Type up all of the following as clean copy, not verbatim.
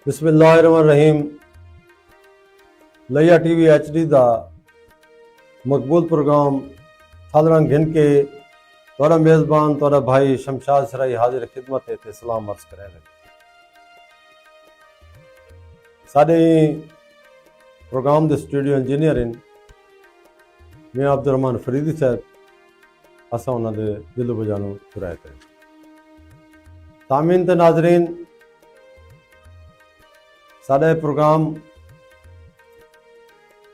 बिस्मिल्लाहिर्रहमानिर्रहीम। लिया TV HD का मकबूल प्रोग्राम थालरंग घिन के तोरा मेज़बान तोरा भाई शमशाद सराई हाजिर खिदमत है सलाम अर्ज करें साढ़े प्रोग्राम के स्टूडियो इंजीनियर इन मियाँ अब्दुल रहमान फरीदी साहब असा उन्होंने दिल बजानो दुराए करें तामीन ते नाजरीन साढ़े प्रोग्राम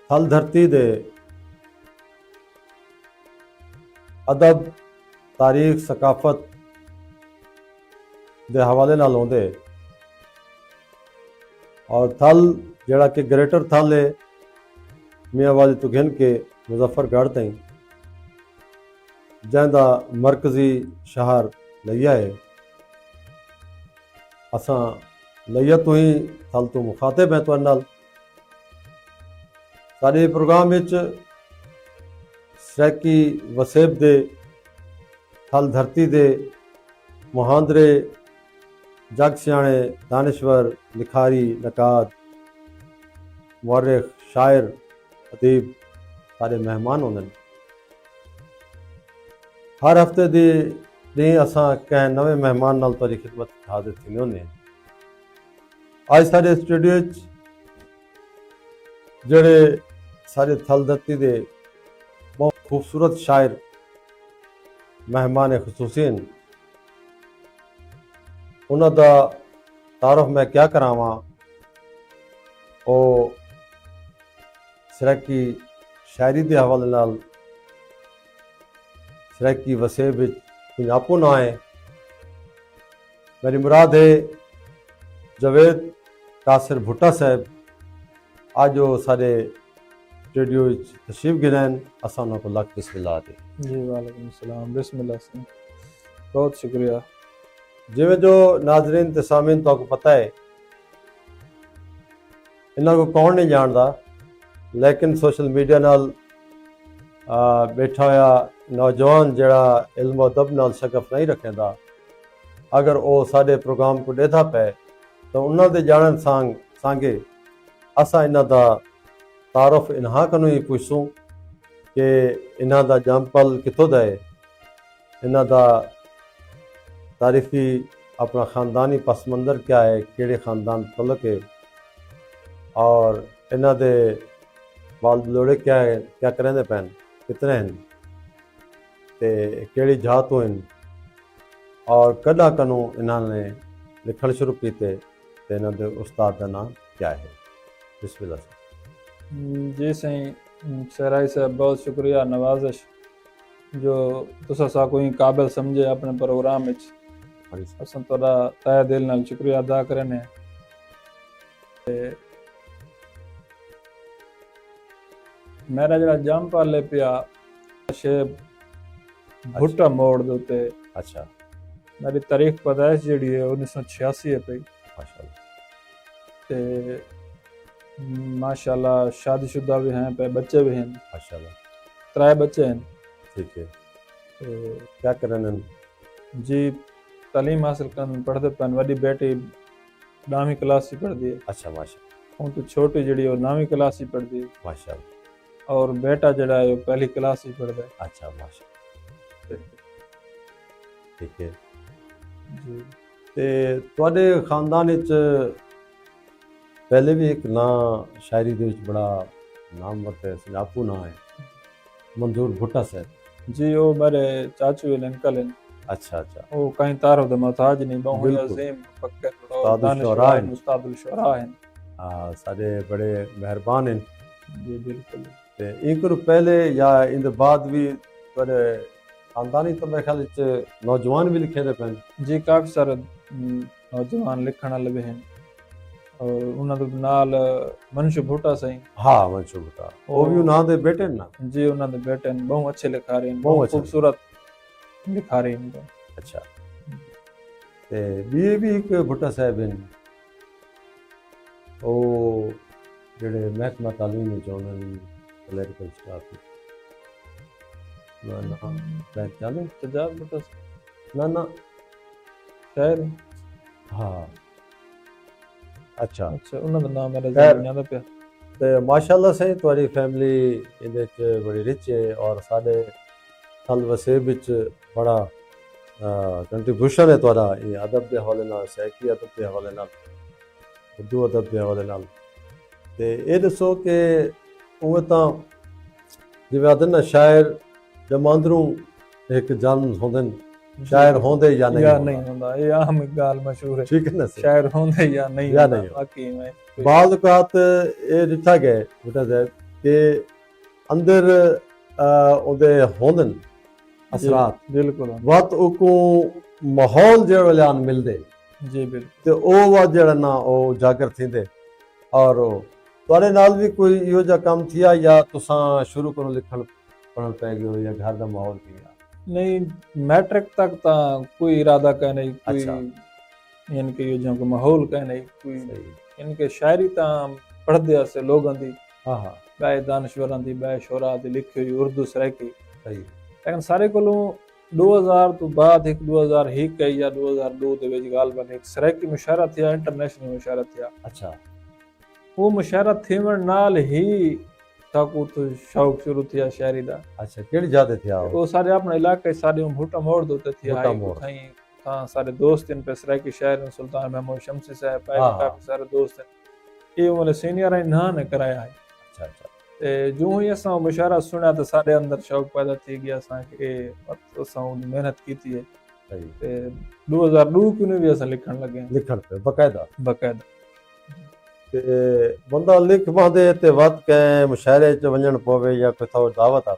थल धरती दे अदब तारीख सकाफत के हवाले नाल होंदे और थल जड़ा कि ग्रेटर थल है मियाँ वाली तो घिन के मुजफ्फरगढ़ ताईं जैदा मरकजी शहर लिया है असा लिया तो ही थल तो मुखातिब है तुहाडे नाल साडे प्रोग्राम विच सैकी वसेब दे थल धरती दे मुहांदरे जग सियाणे दानिश्वर लिखारी नकाद मुअर्रिख शायर अदीब सारे मेहमान होंदे हर हफ्ते दी ॾींहुं असां कंहिं नवे मेहमान नाल तुहांजी खिदमत हाज़िर थींदे हुंदे अज साडे स्टूडियो जड़े सारे थल धरती दे बहुत खूबसूरत शायर मेहमान खसूसी उन्हों का तारुफ मैं क्या करावां ओ सराकी शायरी के हवाले नाल सराकी वसेब कुछ आपू ना है मेरी मुराद है जवेद कासिर भुट्टा साहब आज वो सारे स्टूडियो तशरीफ गिरान असा उन्होंने लख बिस्मिल्लाह दे जी वालेकुम सलाम बिस्मिल्लाह से बहुत शुक्रिया। जिमें जो नाजरीन ते सामीन तो पता है इन्हों को कौन नहीं जानता लेकिन सोशल मीडिया नाल बैठा हुआ नौजवान जड़ा इल्म अदब नाल शगफ नहीं रखेंदा अगर वो साडे प्रोग्राम को देता पे तो उन्होंने जानन सांगे असा इन्हों का तारुफ इन्हा कनो ही पूछूं कि इन्हों का जमपल कितों दा है इन्हों का तारीखी अपना ख़ानदानी पस मंज़र क्या है केड़े ख़ानदान तलक है और इन्हों के बाल बलोड़े क्या है क्या करेंदे पैन कितने हैं ते केड़ी जातों हैं और कदा कनो इन्होंने लिखण शुरू किए तो इन्हों के उस्ताद का नाम क्या है बिस्मिल्लाह से। जी सही सराय साहब बहुत शुक्रिया नवाजिश जो तुसा सा कोई काबिल समझे अपने प्रोग्राम में असां तुहाडा तहे दिल नाल शुक्रिया अदा करने मेरा जड़ा जंप पाले पिया शेब भुट्टा मोड़ दे उत्ते अच्छा मेरी तारीख पैदाइश जी है 1986 है पई ते माशाल्लाह शादीशुदा भी हैं पे बच्चे भी हैं माशाल्लाह 3 बच्चे हैं ठीक है क्या करन जी तालीम हासिल कर पढ़ते पन वडी बेटी 9वीं क्लास ही पढ़ती है अच्छा माशाल्लाह और तो छोटी जड़ी वो 9वीं क्लास ही पढ़ती है माशाल्लाह और बेटा जड़ा है वो पहली क्लास ही पढ़ता है अच्छा माशाल्लाह ठीक है जी ते तुहाडे खानदान विच पहले भी एक ना शायरी दे विच बड़ा नाम वरते आपू ना है मंजूर भुट्टा साहब जी वो मेरे चाचू हैं अंकल हैं अच्छा अच्छा वो कहीं तारो दे मोहताज नहीं बहुत बिल्कुल। अजीम पक्के उस्तादुल शुअरा हैं। उस्तादुल शुअरा हैं हाँ सारे बड़े मेहरबान हैं जी बिल्कुल ते इनको पहले या इन बाद भी पर खानदानी तो मेरे ख्याल विच नौजवान भी लिखे दे पैन जी काफ़ी सारे नौजवान लिखण वाले भी हैं और उन्होंने नाल मनशु भुट्टा सही हाँ मंशू भुट्टा वो भी उन्हां दे बेटे ना जी उन्होंने बेटे हैं बहुत अच्छे लिखा रहे हैं बहुत बहुत अच्छे। खूबसूरत लिखा रहे हैं अच्छा ते बीए भी एक भुट्टा साहब हैं वो जेड़े महकमा तालीम विच उन्होंने क्लैरिकल स्टाफ ना ना पहचाने तजाब भुट्टा ना ना शायर हाँ ਅੱਛਾ ਅੱਛਾ ਉਹਨਾਂ ਦਾ ਨਾਮ ਮੇਰੇ ਖੈਰ। ਜ਼ਿਹਨ ਨਹੀਂ ਆਉਂਦਾ ਪਿਆ। ਤੇ ਮਾਸ਼ਾਅੱਲਾ ਸੇ ਤੁਹਾਡੀ ਫੈਮਿਲੀ ਇਹਦੇ ਚ ਬੜੀ ਰਿਚ ਹੈ ਔਰ ਸਾਡੇ ਥਲ ਵਸੇਬ ਵਿੱਚ ਬੜਾ ਕੰਟਰੀਬਿਊਸ਼ਨ ਹੈ ਤੁਹਾਡਾ ਇਹ ਅਦਬ ਦੇ ਹਵਾਲੇ ਨਾਲ, ਸਹਿਕੀ ਅਦਬ ਦੇ ਹਵਾਲੇ ਨਾਲ, ਉਰਦੂ ਅਦਬ ਦੇ ਹਵਾਲੇ ਨਾਲ। ਤੇ ਇਹ ਦੱਸੋ ਕਿ ਉਵੇਂ ਤਾਂ ਜਿਵੇਂ ਆਖਦੇ ਨਾ ਸ਼ਾਇਰ ਜਮਾਂਦਰੂ ਇੱਕ ਜਨ ਹੁੰਦੇ ਨੇ, ਸ਼ਾਇਰ ਹੁੰਦੇ ਜਾਂ ਨਹੀਂ ਜਾਂ ਹੁੰਦੇ। ਨਹੀਂ ਹੁੰਦਾ, ਇਹ ਆਮ ਇੱਕ ਗੱਲ ਮਸ਼ਹੂਰ ਹੈ, ਠੀਕ ਹੈ ਨਾ ਸੇ ਸ਼ਾਇਰ ਹੁੰਦੇ ਜਾਂ ਨਹੀਂ ਜਾਂ ਹੁੰਦਾ। ਨਹੀਂ। ਬਾਕੀ ਮੈਂ ਬਾਜ਼ ਔਕਾਤ ਇਹ ਦਿੱਤਾ ਗਿਆ ਬੇਟਾ ਸਾਹਿਬ ਕਿ ਅੰਦਰ ਉਹਦੇ ਹੁੰਦੇ ਨੇ ਅਸਰਾਤ ਬਿਲਕੁਲ ਵਤ ਉਕੂ ਮਾਹੌਲ ਜਿਹੜੇ ਵੇਲੇ ਮਿਲਦੇ ਜੀ ਬਿਲਕੁਲ ਤੇ ਉਹ ਵਾ ਜਿਹੜਾ ਨਾ ਉਹ ਉਜਾਗਰ ਥींदे। ਔਰ ਤੁਹਾਡੇ ਨਾਲ ਵੀ ਕੋਈ ਇਹੋ ਜਿਹਾ ਕੰਮ ਥਿਆ ਜਾਂ ਤੁਸੀਂ ਸ਼ੁਰੂ ਕਰੋ ਲਿਖਣ ਪੜ੍ਹਨ ਪੈ ਗਏ ਹੋ ਜਾਂ ਘਰ ਦਾ ਮਾਹੌਲ ਕੀ ਆ? नहीं, मैट्रिक तक ता कोई इरादा का नहीं, कोई अच्छा। इनके ये जो माहौल का नहीं, कोई सही। इनके शायरी ता पढ़दे से लोगों दी, हाँ हाँ बाय दानश्वरां दी, बाय शोरा दी लिखी हुई उर्दू सराकी। सही। लेकिन सारे कोलों 2000 तो बाद एक 2001 या 2002 ਦੇ ਵਿੱਚ ਗਾਲਬਨ ਇੱਕ ਸਰਾਕੀ ਮੁਸ਼ਾਰਾ ਥਿਆ, ਇੰਟਰਨੈਸ਼ਨਲ ਮੁਸ਼ਾਰਾ ਥਿਆ। अच्छा ਉਹ ਮੁਸ਼ਾਰਾ ਥੀਵਣ ਨਾਲ ਹੀ ਤਾਕੂ ਤੋਂ ਸ਼ੌਕ ਸ਼ੁਰੂ ਥਿਆ ਸ਼ਾਇਰੀ ਦਾ। अच्छा केड़ी जाते थे आओ? ਉਹ ਸਾਰੇ ਆਪਣੇ ਇਲਾਕੇ ਸਾਡੇ ਭੂਟਾ ਮੋੜ ਦੇ ਉੱਤੇ ਥਿਆ भुट्टा मोड़। है ਤਾਂ ਸਾਰੇ ਦੋਸਤ ਇਨ पे ਸਰਾਕੀ ਸ਼ਾਇਰ ਸੁਲਤਾਨ महमूद शमसी साहब हाँ, हाँ। ਕਾਫੀ ਸਾਰੇ ਦੋਸਤ ਇਹ ਵਾਲੇ ਸੀਨੀਅਰ ਇਹਨਾਂ ਨੇ ਕਰਾਇਆ ਹੈ। अच्छा अच्छा ਤੇ ਜਿਉਂ ਹੀ ਅਸਾਂ ਮੁਸ਼ਾਰਾ ਸੁਣਿਆ ਤਾਂ ਸਾਡੇ ਅੰਦਰ ਸ਼ੌਕ ਪੈਦਾ ਥੀ ਗਿਆ ਅਸਾਂ ਕਿ ਅਸਾਂ ਉਹਦੀ ਮਿਹਨਤ ਕੀਤੀ ਹੈ सही। ਤੇ 2002 ਕਿਉਂ ਵੀ ਅਸਾਂ ਲਿਖਣ ਲੱਗੇ लिखण पे बकायदा ਬਕਾਇਦਾ। ਤੇ ਬੰਦਾ ਲਿਖ ਪਾਉਂਦੇ ਤੇ ਵੱਧ ਕੈ ਮੁਸ਼ਾਇਰੇ ਚ ਵੰਜਣ ਪਵੇ ਜਾਂ ਕੋਈ ਥੋੜੀ ਦਾਵਤ ਆ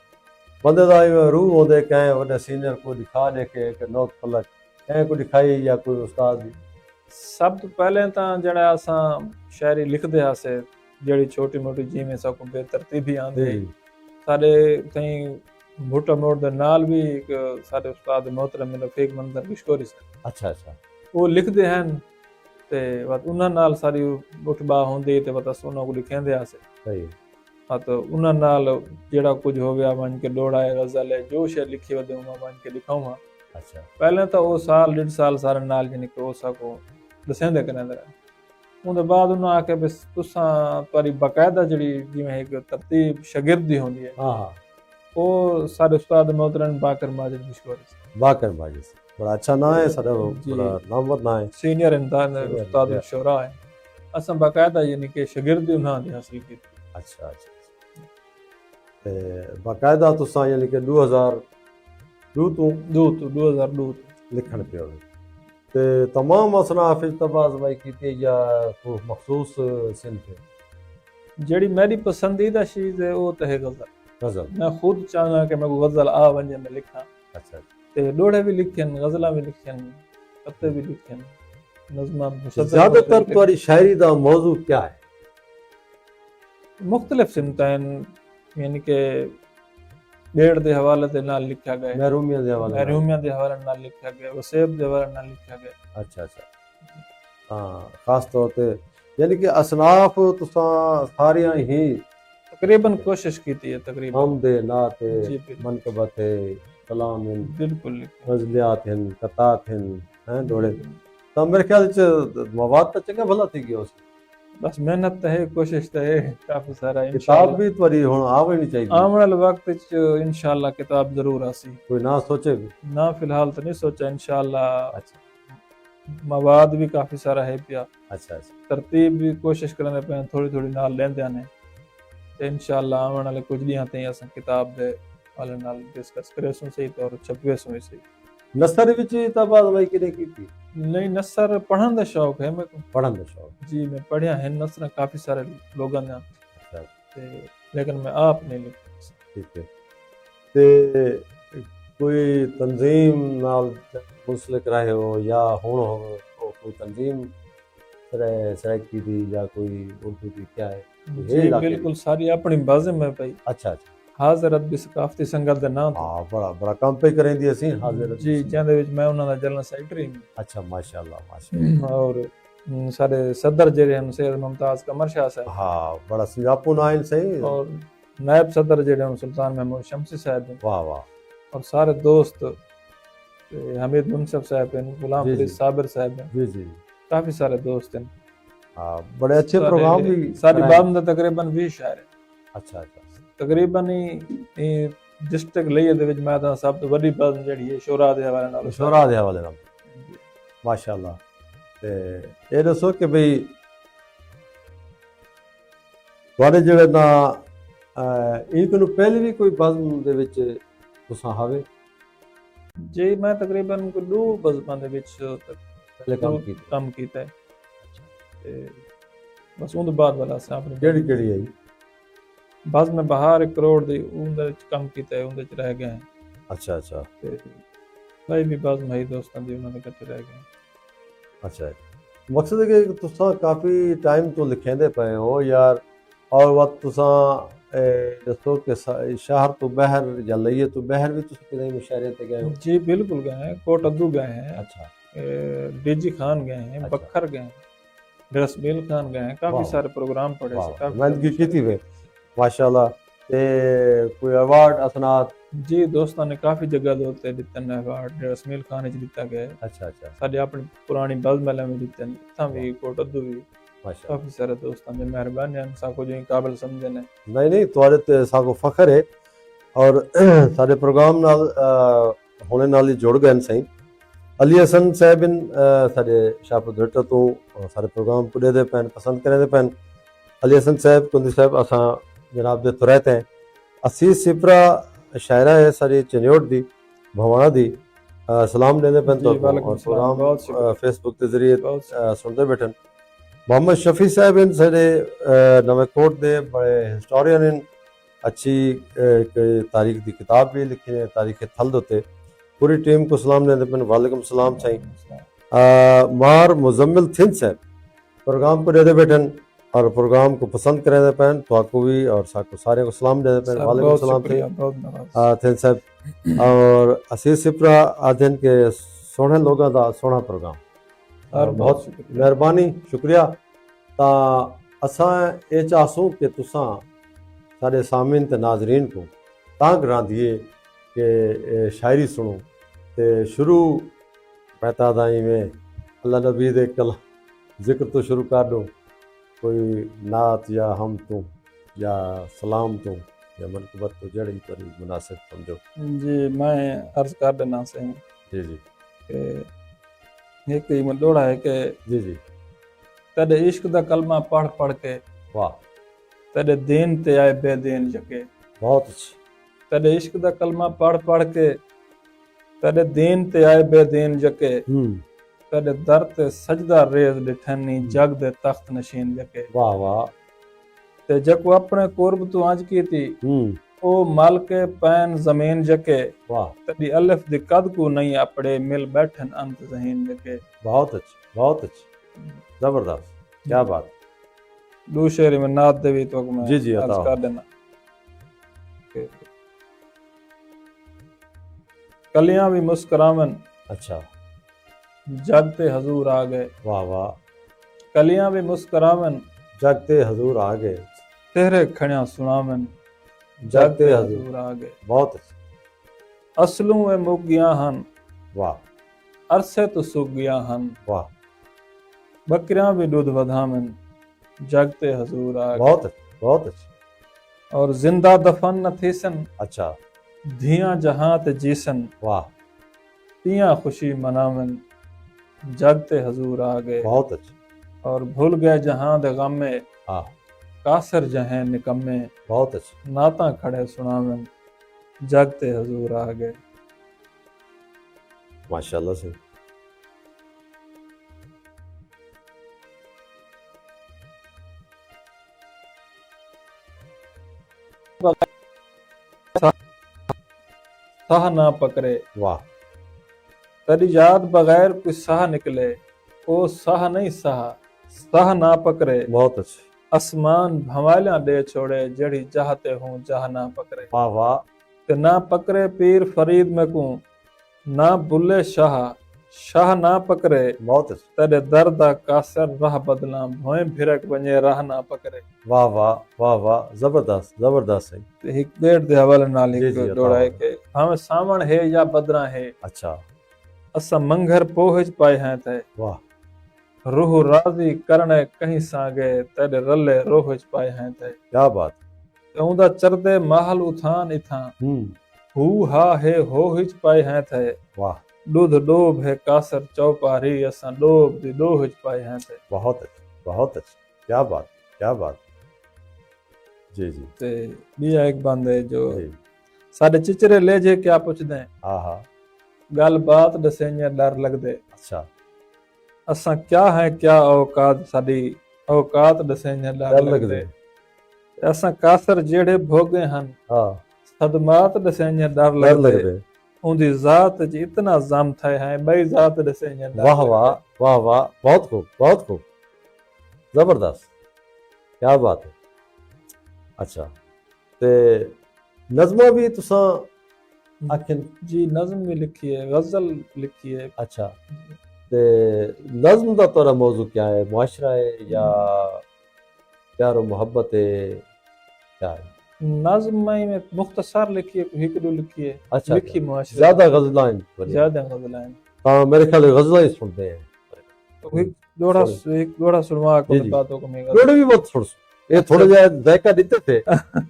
ਬੰਦੇ ਦਾ ਰੂਹ ਹੁੰਦੇ ਕੈ ਉਹਨੇ ਸੀਨੀਅਰ को दिखा दे के एक नोक पलक ਕੈ को दिखाई ਜਾਂ ਕੋਈ ਉਸਤਾਦ ਦੀ। ਸਭ ਤੋਂ ਪਹਿਲੇ ਤਾਂ ਜਿਹੜਾ ਅਸਾਂ ਸ਼ਾਇਰੀ ਲਿਖਦੇ ਹਾਸੇ ਜਿਹੜੀ ਛੋਟੀ ਮੋਟੀ ਜਿਵੇਂ ਸਭ ਕੋ ਬੇਤਰਤੀਬੀ ਆਂਦੀ ਸਾਡੇ ਕਈ ਭੁੱਟਾ ਮੋੜ ਦੇ ਨਾਲ ਵੀ ਇੱਕ ਸਾਡੇ ਉਸਤਾਦ ਮੁਹਤਰਮ ਰਫੀਕ ਮੰਦਰ ਕਿਸ਼ੋਰੀ ਸਾਹਿਬ अच्छा अच्छा ਉਹ ਲਿਖਦੇ ਹਨ ਤੇ ਬਸ ਉਹਨਾਂ ਨਾਲ ਸਾਰੀ ਉਠਬਾ ਹੁੰਦੀ ਤੇ ਬਸ ਉਹਨਾਂ ਕੋ ਲਿਖਦੇ ਆਸੇ सही। ਤਾਂ ਉਹਨਾਂ ਨਾਲ ਜਿਹੜਾ ਕੁਝ ਹੋ ਗਿਆ ਬਣ ਕੇ ਡੋੜਾਏ ਗਜ਼ਲ ਹੈ ਜੋ ਸ਼ੇ ਲਿਖੀ ਵਦੇ ਮੈਂ ਬਣ ਕੇ ਲਿਖਾਵਾਂ। अच्छा ਪਹਿਲਾਂ ਤਾਂ ਉਹ ਸਾਲ ਡੇਢ ਸਾਲ ਸਾਰੇ ਨਾਲ ਜਾਨੀ ਕਿ ਉਹ ਸਕੋ ਦਸੇਂਦੇ ਕਰਾਂਦੇ ਰਹੇ। ਉਹਦੇ ਬਾਅਦ ਉਹਨਾਂ ਆ ਕੇ ਬਸ ਤੁਸਾਂ ਤੁਹਾਡੀ ਬਕਾਇਦਾ ਜਿਹੜੀ ਜਿਵੇਂ ਇੱਕ ਤਰਤੀਬ ਸ਼ਾਗਿਰਦ ਦੀ ਹੁੰਦੀ ਹੈ हाँ हाँ ਉਹ ਸਾਡੇ ਉਸਤਾਦ ਮੁਹਤਰਮ ਬਾਕਰ ਮਾजिद ਕਿਸ਼ੋਰੀ बाकर बाजी बड़ा अच्छा ना है साਡਾ जी। बड़ा नामवर ना है। ਸੀਨੀਅਰ ਇੰਦਾਨ Senior, ਉਸਤਾਦ yeah। ਸ਼ੋਰਾ ਹੈ ਅਸਾਂ ਬਕਾਇਦਾ ਯਾਨੀ ਕਿ ਸ਼ਾਗਿਰਦੀ ਉਹਨਾਂ ਦੀ ਹਾਸਲ ਕੀਤੀ। अच्छा अच्छा ਤੇ ਬਕਾਇਦਾ ਤੁਸੀਂ ਯਾਨੀ ਕਿ 2002 ਤੋਂ 2002 ਲਿਖਣ ਪਿਓ ਤੇ तमाम ਅਸਨਾਫ ਇਤਬਾਜ਼ ਬਾਈ ਕੀਤੀ ਜਾਂ ਕੋਈ ਮਖਸੂਸ ਸਿਨਫ ਜਿਹੜੀ ਮੇਰੀ ਪਸੰਦੀਦਾ ਚੀਜ਼ ਹੈ ਉਹ ਤਾਂ ਹੈ ਗਜ਼ਲ। ਗਜ਼ਲ। ਮੈਂ ਖੁਦ ਚਾਹਨਾ ਕਿ ਮੈਂ ਕੋਈ ਗਜ਼ਲ ਆ ਵੰਜੇ ਮੈਂ ਲਿਖਾਂ अच्छा ਤੇ ਡੋੜੇ ਵੀ ਲਿਖਣ ਗਜ਼ਲਾਂ ਵੀ ਲਿਖਣ ਪੱਤੇ ਵੀ ਲਿਖਣ ਨਜ਼ਮਾਂ ਜ਼ਿਆਦਾਤਰ ਤੁਹਾਡੀ ਸ਼ਾਇਰੀ ਦਾ ਮੌਜੂ ਕੀ ਹੈ? ਮੁxtਲਿਫ ਸਿਮਤਾਂ ਯਾਨੀ ਕਿ ਡੇਢ ਦੇ ਹਵਾਲੇ ਦੇ ਨਾਲ ਲਿਖਿਆ ਗਿਆ ਹੈ, ਮਹਿਰੂਮੀਆਂ ਦੇ ਹਵਾਲੇ ਨਾਲ। ਮਹਿਰੂਮੀਆਂ ਦੇ ਹਵਾਲੇ ਨਾਲ ਲਿਖਿਆ ਗਿਆ, ਵਸੇਬ ਦੇ ਹਵਾਲੇ ਨਾਲ ਲਿਖਿਆ ਗਿਆ। ਅੱਛਾ ਅੱਛਾ ਹਾਂ ਖਾਸ ਤੌਰ ਤੇ ਯਾਨੀ ਕਿ ਅਸਨਾਫ ਤੁਸੀਂ ਸਾਰੀਆਂ ਹੀ ਤਕਰੀਬਨ ਕੋਸ਼ਿਸ਼ ਕੀਤੀ ਹੈ ਤਕਰੀਬਨ ਹਮਦੇ ਨਾਤ ਜੀ ਬਿਲਕੁਲ ਮਨਕਬਤ ਕਲਾਮ ਬਿਲकुल ਲਿਖਿਆ। ਗਜ਼ਲਿਆਤ ਕਤਾਤ ਹੈ ਡੋੜੇ ਤਾਂ ਮੇਰੇ ਖਿਆਲ ਚ ਮਵਾਦ ਤਾਂ ਚੰਗਾ ਭਲਾ ਥੀ ਗਿਆ ਉਸ बस मेहनत तो है, कोशिश तो है काफी सारा। किताब भी तुम्हारी हुण आवनी चाहिए आने वाले वक्त च इंशाल्लाह किताब जरूर आसी। कोई ना सोचे भी ना फिलहाल तो नहीं सोचा, इंशाल्लाह। अच्छा मवाद भी काफी सारा है पिया, अच्छा अच्छा तरतीब भी कोशिश करने पे थोड़ी थोड़ी नाल लेंदे आने ते इंशाल्लाह आने वाले कुछ दियां ते अस किताब दे वाले नाल डिस्कस करे सुन सही तो 26वें सही। नसर विच तबाद भाई किने कीती? नहीं, नसर पढ़न दा शौक है मेरे को। पढ़न दा शौक जी मैं पढ़िया है नसर काफी सारे लोगों ने अच्छा ते लेकिन मैं आप नहीं लिख। ठीक है ते कोई तंजीम नाल मुंसलिक रहे हो या हुण हो कोई तंजीम सराकी दी या कोई उर्दू दी क्या है? जी बिल्कुल सारी अपनी बाज़े में भाई। अच्छा अच्छा हाज़रत भी सकाफती संगत दे नाम हाँ बड़ा बड़ा काम पे करेंदी असी हाजिर जी जिंदे विच मैं उन्हां दा जनरल सेक्रेटरी अच्छा माशाल्लाह माशाल्लाह और सारे सदर जेरे हैं सैयद मुमताज कमर शाह साहब। हाँ बड़ा सिंगापुर आइन सही और नायब सदर जेरे हैं सुल्तान महमूद शमसी साहब हैं। वाह वाह और सारे दोस्त हमीद मुनसफ साहब हैं, गुलाम जी, फरीद जी। साबिर साहब हैं, जी जी काफी सारे दोस्त हैं। हाँ बड़े अच्छे प्रोग्राम भी सारी बनाए। बात में तकरीबन 20 शायर है अच्छा अच्छा तकरीबन ही डिस्ट्रिक्ट ਲਈ ਦੇ ਵਿੱਚ ਮੈਂ ਤਾਂ ਸਭ ਤੋਂ ਵੱਡੀ ਬਾਤ ਜਿਹੜੀ ਹੈ ਸ਼ੋਰਾ ਦੇ ਹਵਾਲੇ ਨਾਲ शोरा दे हवाले नाल माशाअल्लाह। ते ये दसो कि भाई ਤੁਹਾਡੇ ਜਿਹੜੇ ਨਾ ਇੱਕ ਨੂੰ ਪਹਿਲੇ ਵੀ ਕੋਈ ਬਜ਼ਮ ਦੇ ਵਿੱਚ ਤੁਸਾਂ ਹਾਵੇ ਜੀ ਮੈਂ ਤਕਰੀਬਨ ਕੋਈ 2 ਬਜ਼ਮਾਂ ਦੇ ਵਿੱਚ ਪਹਿਲੇ ਕੰਮ ਕੀਤਾ ਕੰਮ ਕੀਤਾ ਹੈ ਤੇ ਬਸ ਉਹਦੇ ਬਾਅਦ ਵਾਲਾ ਅਸੀਂ ਆਪਣੀ ਕਿਹੜੀ ਕਿਹੜੀ ਹੈ ਜੀ? ਬਸ ਮੈਂ ਬਾਹਰ 1 ਕਰੋੜ ਦੀ ਉਹਦੇ ਵਿੱਚ ਕੰਮ ਕੀਤਾ ਹੈ ਉਹਦੇ ਚ ਰਹਿ ਗਏ ਅੱਛਾ ਅੱਛਾ ਤੇ ਭਾਈ ਵੀ ਬਸ ਮੇਰੀ ਦੋਸਤਾਂ ਦੀ ਉਹਨਾਂ ਦੇ ਇਕੱਠੇ ਰਹਿ ਗਏ ਅੱਛਾ ਮਕਸਦ ਹੈ ਕਿ ਤੁਸਾਂ ਕਾਫੀ ਟਾਈਮ ਤੋਂ ਲਿਖਦੇ ਪਏ ਹੋ ਯਾਰ ਔਰ ਵਕਤ ਤੁਸਾਂ ਦੱਸੋ ਕਿ ਸ਼ਹਿਰ ਤੋਂ ਬਾਹਰ ਜਾਂ ਲਈਏ ਤੋਂ ਬਾਹਰ ਵੀ ਤੁਸੀਂ ਕਿਤੇ ਮੁਸ਼ਾਇਰੇ ਤੇ ਗਏ ਹੋ? जी बिल्कुल गए हैं कोट अद्दू गए हैं अच्छा डीजी खान गए हैं अच्छा। बखर गए हैं रसमील खान गए हैं काफी वाह। सारे प्रोग्राम पढ़े से वाह काफी मैं सारे की थी वे माशाल्लाह ते कोई अवार्ड असनात जी दोस्तों ने काफी जगह दे उत्ते दित्ते ने अवार्ड रसमील खान च दित्ता गया है अच्छा अच्छा साडी अपनी पुरानी बज़ महल में दित्ते ने इत्थां भी कोट अद्दू भी माशाल्लाह काफी सारे दोस्तों ने मेहरबानी साको जो काबिल समझे ने नहीं नहीं ਤੁਹਾਡੇ ਤੇ ਸਾਕੋ ਫਖਰ ਹੈ ਔਰ ਸਾਡੇ ਪ੍ਰੋਗਰਾਮ ਨਾਲ ਹੋਣੇ ਨਾਲ ਹੀ ਜੁੜ ਗਏ ਸਹੀ ਅਲੀ ਹਸਨ ਸਾਹਿਬ ਸਾਡੇ ਸ਼ਾਹਪੁਰ ਡਾਇਰੈਕਟਰ ਤੋਂ ਸਾਰੇ ਪ੍ਰੋਗਰਾਮ ਪੁੱਡੇ ਦੇ ਪੈਨ ਪਸੰਦ ਕਰੇ ਦੇ ਪੈਨ ਅਲੀ ਹਸਨ ਸਾਹਿਬ ਕੁੰਦੀ ਸਾਹਿਬ ਅਸਾਂ ਜਨਾਬ ਦੇ ਤੁਰੈਤ ਹੈ ਅਸੀਂ ਸਿਪਰਾ ਸ਼ਾਇਰਾ ਹੈ ਸਾਡੀ ਚਨਿਓਟ ਦੀ ਭਵਾਨਾ ਦੀ ਸਲਾਮ ਦੇਦੇ ਪੈਨ ਤੋਂ वालेकुम सलाम ਪ੍ਰੋਗਰਾਮ बहुत शुक्रिया ਫੇਸਬੁੱਕ ਦੇ ਜ਼ਰੀਏ बहुत ਸੁਣਦੇ ਬੈਠਣ मोहम्मद शफी साहब इन साढ़े नवेकोट दे बड़े हिस्टोरियन इन अच्छी तारीख की किताब भी लिखी है तारीख थल दोते पूरी टीम को सलाम देते पेन वालेकुम सलाम साईं मार मुजम्मिल थिन साहब प्रोग्राम को देते बैठन और प्रोग्राम को पसंद करे दे पेन तो आपको भी और साको सारे को सलाम देते पेन वालेकुम बहुत सलाम शुक्रिया बहुत नवाज थिन साहब और असीस सिपरा आदन के सोने लोगों का सोना प्रोग्राम बहुत शुक्रिया ਮਿਹਰਬਾਨੀ ਸ਼ੁਕਰੀਆ ਤਾਂ ਅਸਾਂ ਇਹ ਚਾਹਸੂ ਕਿ ਤੁਸਾਂ ਸਾਡੇ ਸਾਮੀਨ ਤੇ ਨਾਜ਼ਰੀਨ को ਤਾਂ ਕਰਾਂ ਦੀਏ ਕਿ ਸ਼ਾਇਰੀ ਸੁਣੋ ਤੇ ਸ਼ੁਰੂ ਮਹਿਤਾ ਦਾ ਇਵੇਂ ਅੱਲਾ ਨਬੀ ਦੇ ਕਲ ਜ਼ਿਕਰ ਤੋਂ ਸ਼ੁਰੂ ਕਰ ਦੋ ਕੋਈ ਨਾਤ ਜਾਂ ਹਮ ਤੋਂ ਜਾਂ ਸਲਾਮ ਤੋਂ ਜਾਂ ਮਨਕਬਤ ਤੋਂ ਜਿਹੜੀ ਤੁਹਾਡੀ ਮੁਨਾਸਿਬ ਸਮਝੋ जी मैं अर्ज कर देना से ਜੀ ਜੀ कि एक ही मंदोड़ा है कि ਜੀ ਜੀ तेरे इश्क दा कलमा पढ़ पढ़ के ਵਾਹ तेरे दीन ते आए बेदीन जके ਬਹੁਤ ਅੱਛੀ तेरे इश्क दा कलमा पढ़ पढ़ के तेरे दीन ते आए बेदीन जके तेरे दर ते सजदा रेज डिठनी जग दे तख्त नशीन जके ਵਾਹ ਵਾਹ ते जको अपने कुर्ब तू आज की थी ओ मल के पैन जमीन जके ਵਾਹ तेरी अलिफ दी कद को नहीं अपड़े मिल बैठन अंत जहीन जके बहुत अच्छी जबरदस्त क्या बात दो शेर में नात देवी तो मैं जी, जी, अर्ज अता। कर देना कि कलियां भी मुस्कुरावन अच्छा जगते हजूर आ गए वाह वाह कलियां भी मुस्कुरावन जगते हजूर आ गए तेरे खड़ियां सुनावन जगते जगते हजूर हजूर आ गए बहुत अच्छी असलू वे मुक गया हन वाह अरसे तो सुक गया हन वाह बकरियां भी दूध वधावन जगते हजूर आ गए बहुत अच्छी और जिंदा दफन न थीसन अच्छा धियां जहां ते जीसन वाह पियां खुशी मनावन जगते हजूर आ गए बहुत अच्छी और भूल गए जहां दे गम में हाँ कासर जहां निकम्मे बहुत अच्छी नाता खड़े सुनावन जगते हजूर आ गए माशाल्लाह से साह ना पकड़े वाह तेरी याद बगैर कोई साह निकले ओ साह नहीं साह ना पकड़े बहुत अच्छी आसमान भंवालियां दे छोड़े जड़ी चाहते हूँ चाह ना पकड़े वाह वाह ते ना पकड़े पीर फरीद में को ना बुल्ले शाह ना पकड़े बहुत अच्छी तेरे दर्द कासर राह बदला भोए भिरक बने राह ना पकड़े वाह वाह वाह वाह जबरदस्त है ते एक बेट दे हवाले नाल जी, एक जी, दौड़ा है अता। के भावे सावण है या बदरा है अच्छा असा मंघर पोहज पाए हैं ते वाह रूह राज़ी करने कहीं सागे तेरे रले रोह विच पाए हैं ते क्या बात। ਉਹਦਾ ਚਰਦੇ महल उथान इथां हू हा है हो हिच पाए हैं थे वाह, दूध डोब है कासर चौपारी असां डोब दी डो हिच पाए हैं थे बहुत अच्छा, बहुत अच्छा, क्या बात, क्या बात। जी जी ते बिया एक बंदे जो जी। साडे चिचरे ले जे क्या पुछदे हाँ हाँ, गल बात दसेंगे डर लगदे अच्छा, असां क्या है क्या औकात साडी औकात दसेंगे डर डर लगदे लगदे। असां कासर जेड़े भोगे हन हाँ, सदमात दसेंगे डर डर लगदे लगदे। उनकी जात च इतना जम थे हैं बई जात दसेंगे डर वाह वाह लगदे। वाह वाह, बहुत खूब, बहुत खूब, जबरदस्त, क्या बात है। अच्छा, ते नज़मा भी तुसां आखिन। जी नज्म भी लिखी है गजल लिखी है अच्छा, ते नज़्म दा तोरा मौजू क्या है, मुआशरा है या प्यार और मोहब्बत है, क्या है? नज्म में मुख्तसर लिखी है हिकड़ू लिखी है अच्छा, लिखी मुआशरे ज्यादा गज़लां हैं बड़ी। ज्यादा गजलां हाँ, मेरे ख्याल है गज़लां ही सुनते हैं। तो एक जोड़ा सुनवा जी को जी, बातों को मैं डोड़े भी बहुत सुन सो, ये थोड़े जा जायका देते थे,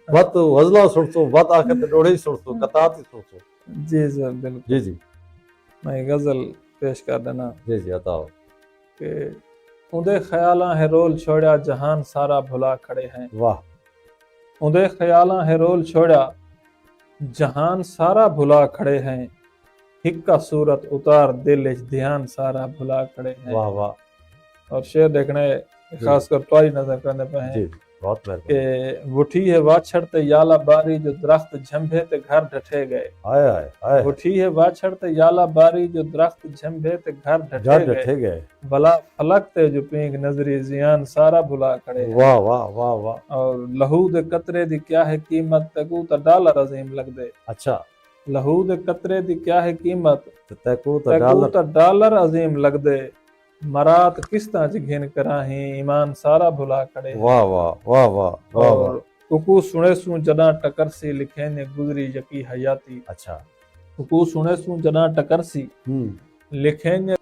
बात गज़लां सुन सो, बात आखिर ते डोड़े ही सुन सो, कतात ही सुन सो। जी सर बिल्कुल जी जी मैं गजल पेश कर देना जी जी, बताओ। कि उदे ख्यालां है रोल छोड़ा जहान सारा भुला खड़े हैं वाह, उदे ख्यालां है रोल छोड़ा जहान सारा भुला खड़े हैं हिक्का सूरत उतार दिल इच ध्यान सारा भुला खड़े हैं। वाह वाह, और शेर देखने खासकर ट्वारी नजर करने पे जी हैं बहुत मेहरबानी। कि उठी है वाछड़ ते याला बारी जो दरख्त झंभे ते घर ढठे गए आए आए आए, उठी है वाछड़ ते याला बारी जो दरख्त झंभे ते घर ढठे जा गए डटे गए। भला फलक ते जो पींग नजरी जियान सारा भुला खड़े हैं। वाह वाह वाह वाह, और लहू दे कतरे दी क्या है कीमत तकू ता डॉलर अजीम लग दे अच्छा, लहू दे कतरे दी क्या है कीमत तो तैको तो तकू डॉलर। ता डॉलर अजीम लग दे मरात किस्तां च घिन कराही ईमान सारा भुला खड़े हैं। वाह वाह वाह वाह वाह वाह, और कुकू सुने सू जदा टकर सी लिखे ने गुजरी यकी हयाती अच्छा, कुकू सुने सू जदा टकर सी लिखे ने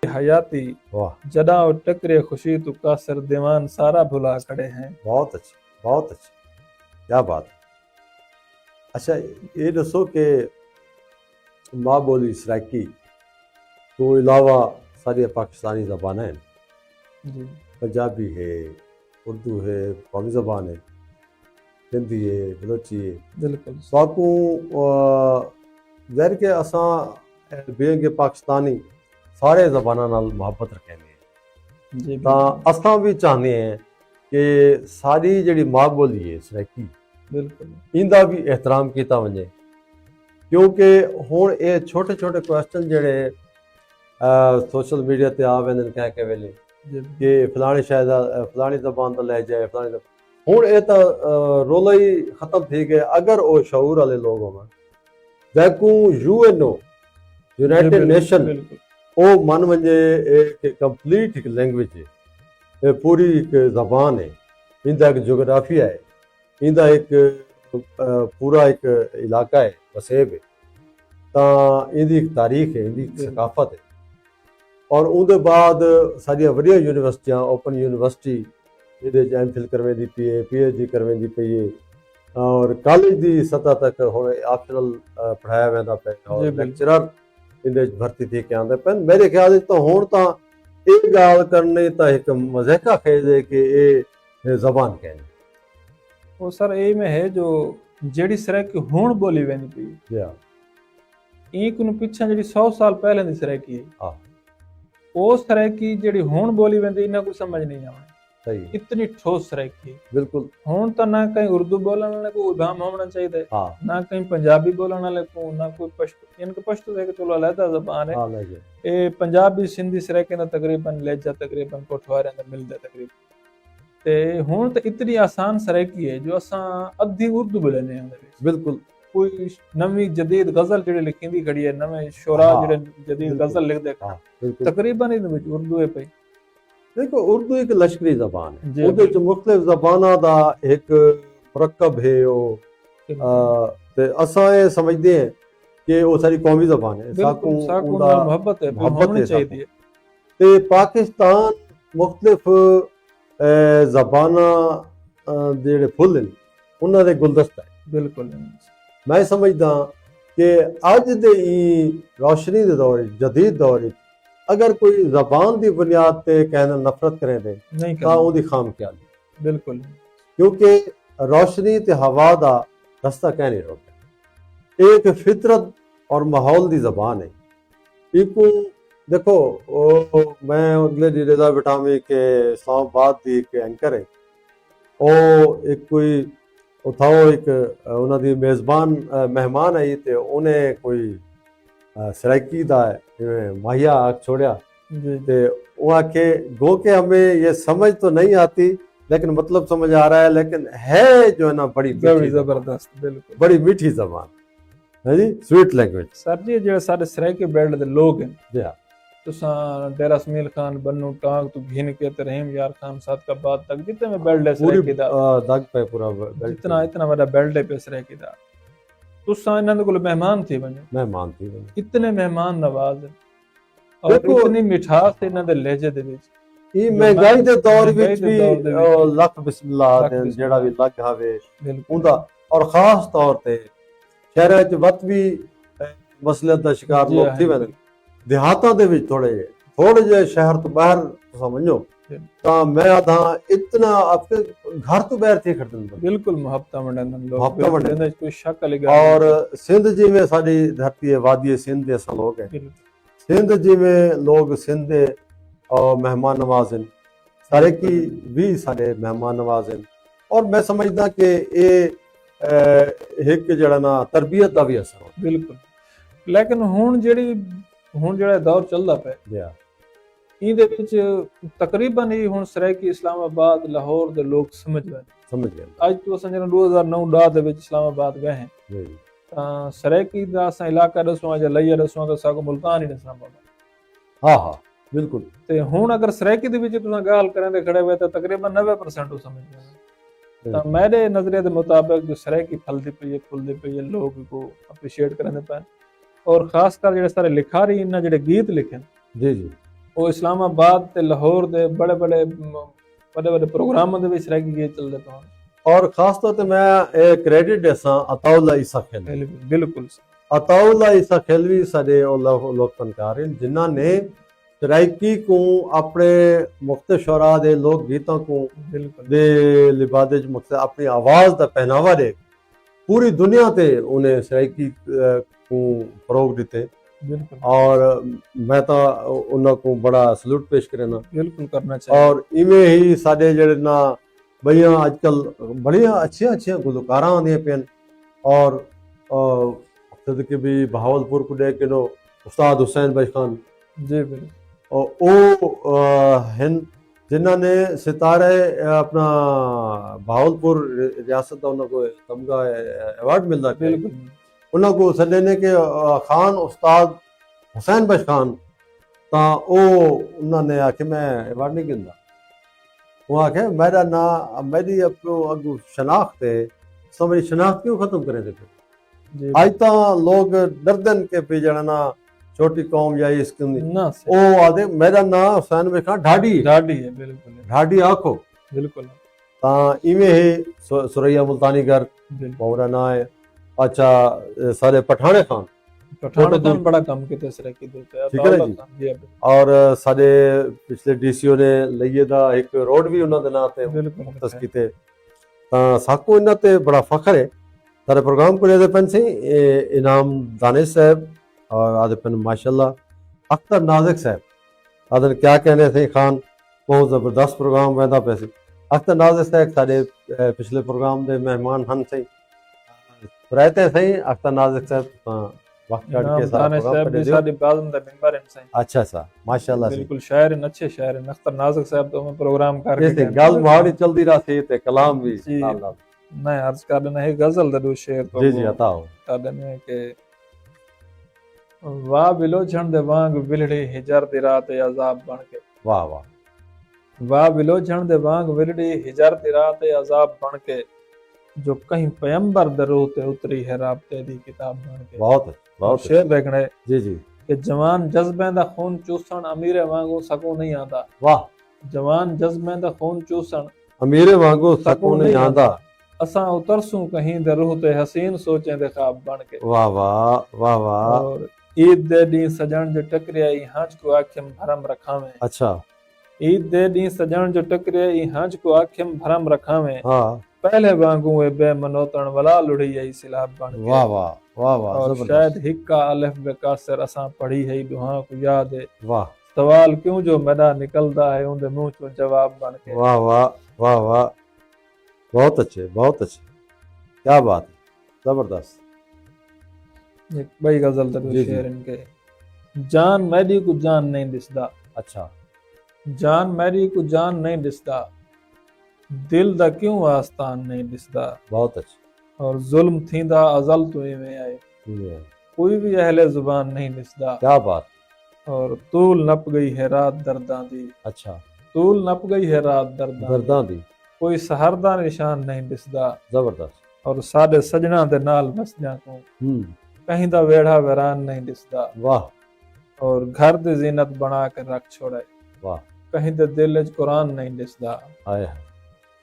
हयाती वाह, जदा और टकरे खुशी तू कासर दीवान सारा भुला खड़े हैं। बहुत अच्छी, बहुत अच्छी, क्या बात है। अच्छा, ये दसो कि माँ बोली सराइकी तो अलावा सारी पाकिस्तानी ज़बान हैं, जी पंजाबी है, उर्दू है, कौमी ज़बान है, हिंदी है, बलोची है। बिल्कुल साकू ज़ाहिर के असां बें के पाकिस्तानी सारे ज़बाना नाल मुहब्बत रखेंगे, जी तां असां भी चाहते हैं कि सारी जिहड़ी माँ बोली है सराइकी बिल्कुल इंदा भी एहतराम किया वजे, क्योंकि हुण ये छोटे छोटे क्वेश्चन जिहड़े सोशल मीडिया ते आ वेंदे कह के वेले जी कि फलानी शायद फलानी ज़बान दा लै जाए फलानी हुण ये तां रोला ही खत्म थी गया। अगर वो शऊर वाले लोग होवन जैकू यूएनओ यूनाइटेड नेशन बिल्कुल वो मन वजे एक कंप्लीट एक लैंग्वेज है, ये पूरी एक ज़बान है, इंदा एक जोग्राफिया है, इंदा एक पूरा एक इलाका है वसेब है, तां इंदी एक तारीख है, इंदी एक सकाफत है। और उनके बाद सारिया वड्डियां यूनिवर्सिटियां ओपन यूनिवर्सिटी ये एमफिल करवेंदी पई है, पीएचडी करवेंदी पई है, और कॉलेज की सतह तक हुण ऑप्शनल पढ़ाया वेंदा पे और लेक्चरर इनदे भर्ती थी के आंदे पे। मेरे ख्याल तो हुण तां ये गाल करने तो एक मज़ाका खेज है कि ये ज़बान कहनी वो सर ए में है जो जेड़ी सराइकी हुण बोली वेंदी पई या ई कुन पिछा जेड़ी 100 साल पहले दी सराइकी है हाँ उस सराइकी जेड़ी हुण बोली वेंदी इना कोई समझ नहीं आवे सही इतनी ठोस सराइकी बिल्कुल हुण तो ना कहीं उर्दू बोलने वाले को उबाम होना चाहिए हाँ ना कहीं पंजाबी बोलने वाले को ना कोई पश्तो इनके पश्तो है कि चलो अलग ज़बान है हाँ लगे ए पंजाबी सिंधी सराइकी ना तकरीबन लहजा तकरीबन कोठवारे अंदर मिलदे तकरीबन ते हुण तो इतनी आसान सराइकी है जो असां अद्धी उर्दू बोलने हैं बिल्कुल कोई नवी जदीद गजल जेड़ी लिखी खड़ी है नवे शोरा हाँ, जेड़े जदीद बिल्कुल। गजल लिखदे हाँ बिल्कुल। तकरीबन इन विच उर्दू है पई देखो उर्दू एक लश्करी ज़बान है, जी, ਉਹਦੇ ਚ मुख्तलिफ ज़बानां दा एक मुरक्कब है वो ते असां ये समझदे हैं कि वो सारी कौमी ज़बान है, बिल्कुल साकू उनदा नाल मोहब्बत है मोहब्बत होनी है चाहिए ਤੇ ਪਾਕਿਸਤਾਨ ਮੁxtਲਿਫ ਜ਼ਬਾਨਾਂ ਦੇ ਜਿਹੜੇ ਫੁੱਲ ਨੇ ਉਹਨਾਂ ਦੇ ਗੁਲਦਸਤਾ ਹੈ। ਬਿਲਕੁਲ ਮੈਂ ਸਮਝਦਾ ਕਿ ਅੱਜ ਦੇ ਰੌਸ਼ਨੀ ਦੇ ਦੌਰ ਜਦੀਦ ਦੌਰ ਅਗਰ ਕੋਈ ਜ਼ਬਾਨ ਦੀ ਬੁਨਿਆਦ ਤੇ ਕਹਿਣਾ ਨਫ਼ਰਤ ਕਰੇ ਤੇ ਨਹੀਂ ਤਾਂ ਉਹਦੀ ਖਾਮ ਖਿਆਲੀ, ਬਿਲਕੁਲ ਕਿਉਂਕਿ ਰੌਸ਼ਨੀ ਤੇ ਹਵਾ ਦਾ ਰਸਤਾ ਕਹਿ ਨਹੀਂ ਰੋਕਦਾ। ਇਹ ਇੱਕ ਫਿਤਰਤ ਔਰ ਮਾਹੌਲ ਦੀ ਜ਼ਬਾਨ ਹੈ। ਇਕੋ ਦੇਖੋ ਮੈਂ ਅਗਲੇ ਜਿਹੜੇ ਦਾ ਬਿਠਾਵੇਂ ਕਿ ਇਸਲਾਮਾਬਾਦ ਦੀ ਇੱਕ ਐਂਕਰ ਹੈ, ਉਹ ਇੱਕ ਕੋਈ ਉਥਾਓ ਇੱਕ ਉਹਨਾਂ ਦੀ ਮੇਜ਼ਬਾਨ ਮਹਿਮਾਨ ਆਈ ਤੇ ਉਹਨੇ ਕੋਈ सराइकी ਦਾ माहिया आग छोड़ा तो वो आके गो के हमें ये समझ तो नहीं आती लेकिन मतलब समझ आ रहा है, लेकिन है जो है ना बड़ी जबरदस्त, बिल्कुल बड़ी मीठी जबान है जी, स्वीट लैंग्वेज। सर जी जो सारे सराइकी बेल्ट दे लोग हैं जी तुसा डेरा इसमाइल खान बन्नू टांग तो घिन के ते रहीम यार खान साथ का बाद तक जितने में बेल्ट है सराइकी दा दाग पे पूरा जितना इतना बड़ा बेल्ट है पे सराइकी दा तुसा इन्हां दे कोल मेहमान थी बने, मेहमान थी बने, इतने मेहमान नवाज और इतनी मिठास इन्हां दे लहजे दे विच ਇਹ ਮਹਿੰਗਾਈ ਦੇ ਦੌਰ ਵਿੱਚ ਵੀ ਲੱਖ ਬਿਸਮਿਲ੍ਲਾ ਦੇ ਜਿਹੜਾ ਵੀ ਲੱਗ ਆਵੇ ਉਹਦਾ, ਔਰ ਖਾਸ ਤੌਰ ਤੇ ਸ਼ਹਿਰਾਂ 'ਚ ਵੱਧ ਵੀ ਮਸਲੇ ਦਾ ਸ਼ਿਕਾਰ ਲੋਕ ਸੀ ਬਣੇ। ਦਿਹਾਤਾਂ ਦੇ ਵਿੱਚ ਥੋੜੇ ਜਿਹੇ ਸ਼ਹਿਰ ਤੋਂ ਬਾਹਰ ਤੁਸੀਂ ਮੰਨੋ ਤਾਂ ਮੈਂ ਆਧਾ ਇਤਨਾ ਆਪਕੇ घर तो बाहर थे खड़दन बिल्कुल मुहब्बत मंडन लोग मुहब्बत मंडन कोई शक वाली गल और सिंध जी में साडी धरती है, वादी सिंध दे असां लोग हैं, सिंध जी में लोग सिंध दे और मेहमान नवाज हैं, सारे की भी सारे मेहमान नवाज हैं। और मैं समझदा कि ये एक जड़ा ना तरबियत दा भी असर हो। बिल्कुल लेकिन हुण जेड़ा दौर चलदा पिया ਇਹਦੇ ਵਿੱਚ ਤਕਰੀਬਨ ਹੀ ਹੁਣ ਸਰਾਇਕੀ ਇਸਲਾਮਾਬਾਦ ਲਾਹੌਰ ਦੇ ਲੋਕ ਸਮਝ ਗਏ। ਅੱਜ ਤੋਂ ਅਸਾਂ ਜਦੋਂ 2009-10 ਦੇ ਵਿੱਚ ਇਸਲਾਮਾਬਾਦ ਗਏ ਹਾਂ ਤਾਂ ਸਰਾਇਕੀ ਦਾ ਅਸਾਂ ਇਲਾਕਾ ਦੱਸੂਆਂ ਜਾਂ ਲਈਆ ਦੱਸੂਆਂ ਤਾਂ ਸਾਗੋ ਮੁਲਤਾਨ ਹੀ ਦੱਸਣਾ ਪਊਗਾ। ਹਾਂ ਹਾਂ ਬਿਲਕੁਲ। ਤੇ ਹੁਣ ਅਗਰ ਸਰਾਇਕੀ ਦੇ ਵਿੱਚ ਤੁਸੀਂ ਗੱਲ ਕਰਨ ਦੇ ਖੜੇ ਹੋਏ ਤਾਂ ਤਕਰੀਬਨ 90% ਉਹ ਸਮਝ ਗਏ। ਤਾਂ ਮੇਰੇ ਨਜ਼ਰੀਏ ਦੇ ਮੁਤਾਬਕ ਜੋ ਸਰਾਇਕੀ ਫਲਦੀ ਪਈ ਹੈ ਲੋਕ ਕੋ ਅਪਰੀਸ਼ੀਏਟ ਕਰਨ ਦੇ ਪਏ, ਔਰ ਖਾਸ ਕਰ ਜਿਹੜੇ ਸਾਰੇ ਲਿਖਾਰੀ ਇਹਨਾਂ ਜਿਹੜੇ ਗੀਤ ਲਿਖੇ ਜੀ ਜੀ ਉਹ ਇਸਲਾਮਾਬਾਦ ਤੇ ਲਾਹੌਰ ਦੇ ਬੜੇ ਪ੍ਰੋਗਰਾਮਾਂ ਦੇ ਵਿੱਚ ਰਹਿ ਗਏ ਚੱਲਦੇ ਪਏ। ਔਰ ਖਾਸ ਤੌਰ ਤੇ ਮੈਂ ਕ੍ਰੈਡਿਟ ਦੇਸਾਂ ਅਤਾਉਲਾ ਈਸਾ ਖਿਲਵੀ। ਬਿਲਕੁਲ ਅਤਾਉਲਾ ਈਸਾ ਖਿਲਵੀ ਸਾਡੇ ਉਹ ਲੋਕ ਫਨਕਾਰ ਹਨ ਜਿਨ੍ਹਾਂ ਨੇ ਸਰਾਇਕੀ को अपने मुख्तलिफ शोरा दे लोक गीतों को दे लिबादे मुख्तलिफ अपनी आवाज़ का पहनावा दे पूरी दुनिया ते उन्हें सराइकी को फरोग दिते। और मैं तो उन्होंने बड़ा सलूट पेश करना बिल्कुल करना चाहिए। और इवें ही साडे जेड़े ना भैया आजकल बड़िया अच्छिया गुलकारा आंदियां पेन, और के भी बहावलपुर को देख के नो उस्ताद हुसैन भाई खान जी बिल्कुल, और हिंद जिन्हों ने सितारे अपना बहावलपुर रियासत का उन्होंने तमगा अवार्ड मिलता है। उन्होंने सदने के खान उस्ताद हुसैन बश खान तो उन्होंने आखे मैं अवार्ड नहीं गिनता, वो आखे मेरा ना मेरी अगू शनाख्त है, सो मेरी शनाख्त क्यों खत्म करें थे। आज तो लोग डरदन के पे जड़ा ना छोटी कौम या इसकी ओ आदे मेरा ना हुसैन बश खान ढाडी है। बिल्कुल ढाडी आखो बिल्कुल। ता इवें ही सुरैया मुल्तानी घर मोरा ना है। अच्छा सारे पठाने खान बड़ा काम किया सराइकी देते ठीक है जी। और सारे पिछले डीसीओ ने लईए दा एक रोड भी उन्होंने नाम ते मुख्तस कीते, साकू इन्हां ते बड़ा फखर है। सारे प्रोग्राम को लेदे पेन सी इनाम दानिश साहब और आदे पेन माशाल्लाह अख्तर नाजिक साहब आदे क्या कहने थे खान, बहुत जबरदस्त प्रोग्राम वहदा पे सी। अख्तर नाजिक साहब सारे पिछले प्रोग्राम दे मेहमान हन सही रहते सही। अख्तर नाजिक साहब वक्त काट के सारा प्रोग्राम कर दियो। अच्छा सा माशाल्लाह बिल्कुल शायर अच्छे शायर हैं अख्तर नाजिक साहब तो मैं प्रोग्राम कर के गल माड़ी चलदी रही ते कलाम भी मैं अर्ज कर देना है गजल दा दो शेर तो जी जी अता हो कर देने के वाह बिलोचन दे वांग विलड़ी हिजर दी रात अजाब बन के। वाह वाह वाह बिलोचन दे वांग विलड़ी हिजर दी रात अजाब बन के, जो कहीं पैगंबर दरूह ते उतरी है राबते दी किताब बन के। बहुत शेर देखने जी जी ਕਿ ਜਵਾਨ ਜਜ਼ਬਿਆਂ ਦਾ ਖੂਨ ਚੂਸਣ ਅਮੀਰੇ ਵਾਂਗੂ ਸਕੂ ਨਹੀਂ ਆਂਦਾ। ਵਾਹ, ਜਵਾਨ ਜਜ਼ਬਿਆਂ ਦਾ ਖੂਨ ਚੂਸਣ ਅਮੀਰੇ ਵਾਂਗੂ ਸਕੂਨ ਨਹੀਂ ਆਂਦਾ। ਅਸਾਂ ਉਤਰਸੂ ਕਹੀਂ ਦੇ ਰੂਹ ਤੇ ਹਸੀਨ ਸੋਚਾਂ ਦੇ ਖਾਬ ਬਣ ਕੇ। ਵਾਹ ਵਾਹ ਵਾਹ ਵਾਹ। ਔਰ ईद दे ॾींहुं सजण जो टकरिया ई हांच को आखिम भरम रखावे। अच्छा, ईद दे ॾींहुं सजण जो टकरिया ई हांच को आखिम भरम रखावे। हाँ, पहले वांगू ए बेमनोतण वला लुढ़ी आई सिलाब बन के। वाह वाह वाह वाह, और जबरदस्त। शायद हिक्का अलिफ बे कासर असां पढ़ी है दुआ को याद है। वाह सवाल क्यों जो मैदा निकलदा है उनदे मुंह चों जवाब बन के। वाह वाह वाह वाह, बहुत अच्छे बहुत अच्छे, क्या बात है, जबरदस्त। एक बई गजल ते जी, जी। शेर इनके। जान मैरी को जान नहीं दिसदा। अच्छा, जान मैरी को जान नहीं दिसदा। दिल दा क्यों आस्तान नहीं दिसदा। बहुत अच्छे। और जुल्म थींदा अजल तो इवें आए। ये, कोई भी अहले जुबान नहीं दिसदा। क्या बात। और तूल नप गई है रात दर्दां दी। अच्छा, तूल नप गई है रात दर्दां दी। दर्दां दी, कोई सहरदा निशान नहीं दिसदा। जबरदस्त। और साडे सजना दे नाल वसदियां को कहीं दा वेड़ा वीरान नहीं दिसदा। वाह। और घर दी जीनत बना के रख छोड़े। वाह। कहीं दे दिल च कुरान नहीं दिसदा। आया,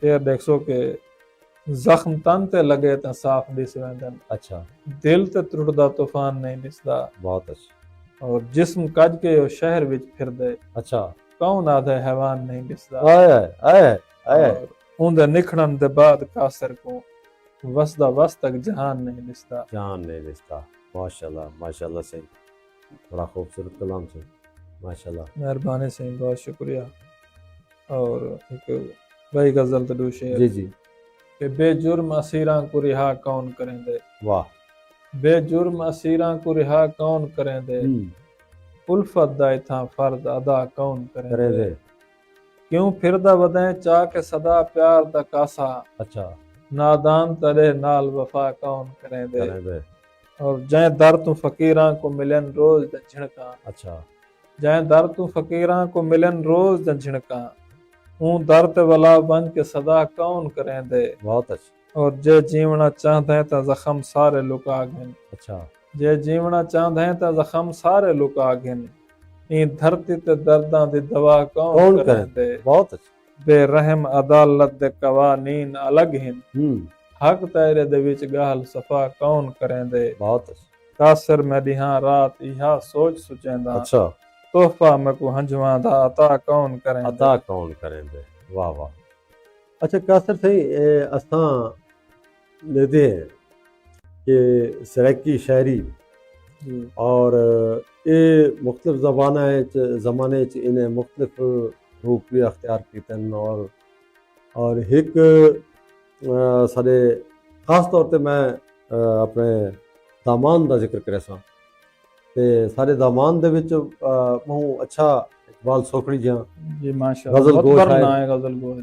फिर देखो के जख्म तन ते लगे ता साफ दिस वेंदन। अच्छा, दिल ते त्रुटदा तूफान नहीं दिसदा। बहुत अच्छा। और जिस्म कज के ओ शहर विच फिरदे। अच्छा, कौन आधे हैवान नहीं दिसदा। आया आया आया, और उंदे निखड़न दे बाद कासर को वसदा वस तक जहान नहीं दिसदा। जान नहीं दिसता। माशाल्लाह माशाल्लाह, सही, बड़ा खूबसूरत कलाम से, माशाल्लाह। मेहरबानी से बहुत शुक्रिया। और एक बई गजल ते दो शेर जी जी, कि बेजुर्म असीरां को रिहा कौन करेंदे। वाह। बेजुर्म असीरां को रिहा कौन करेंदे। उल्फत दा इथां फर्द अदा कौन करे करेंदे। दे। क्यों फिरदा वदें चाह के सदा प्यार दा कासा। अच्छा, नादान तरे नाल वफा कौन करेंदे। करे दे। और जै दर तू फकीरां को मिलन रोज द झिड़का। अच्छा, जै दर तू फकीरां को मिलन रोज द झिड़का। ऊं दर ते वला बन के सदा कौन करेंदे। बहुत अच्छा। और जे जीवना चाहते ता जख्म सारे लुका गिन। अच्छा, जे जीवना चाहते ता जख्म सारे लुका गिन। ई धरती ते दर्दां दी दवा कौन कौन करेंदे। बहुत अच्छा। बेरहम अदालत दे कवानीन अलग हिन। हक तेरे दे विच गाल सफा कौन करेंदे। बहुत अच्छा। कासर में दिहां रात इहा सोच सुचेंदा। अच्छा, तोहफा में को हंजवा दा अता कौन करेंदे। अदा कौन करेंदे। वाह वाह। अच्छा कासर सही, असां लेदे हैं कि सराइकी शायरी जी। और ये मुख्तलिफ ज़माने च इन्हें मुख्तलिफ रूप भी अख्तियार कीते हैं। और एक साढ़े खास तौर पे मैं अपने दामान का जिक्र करे सां ते साढ़े दामान दे विच बहुत अच्छा इकबाल सोखड़ी जियां जी माशाअल्लाह गजल बहुत गो बड़ा शायर। ना है गजल गो है।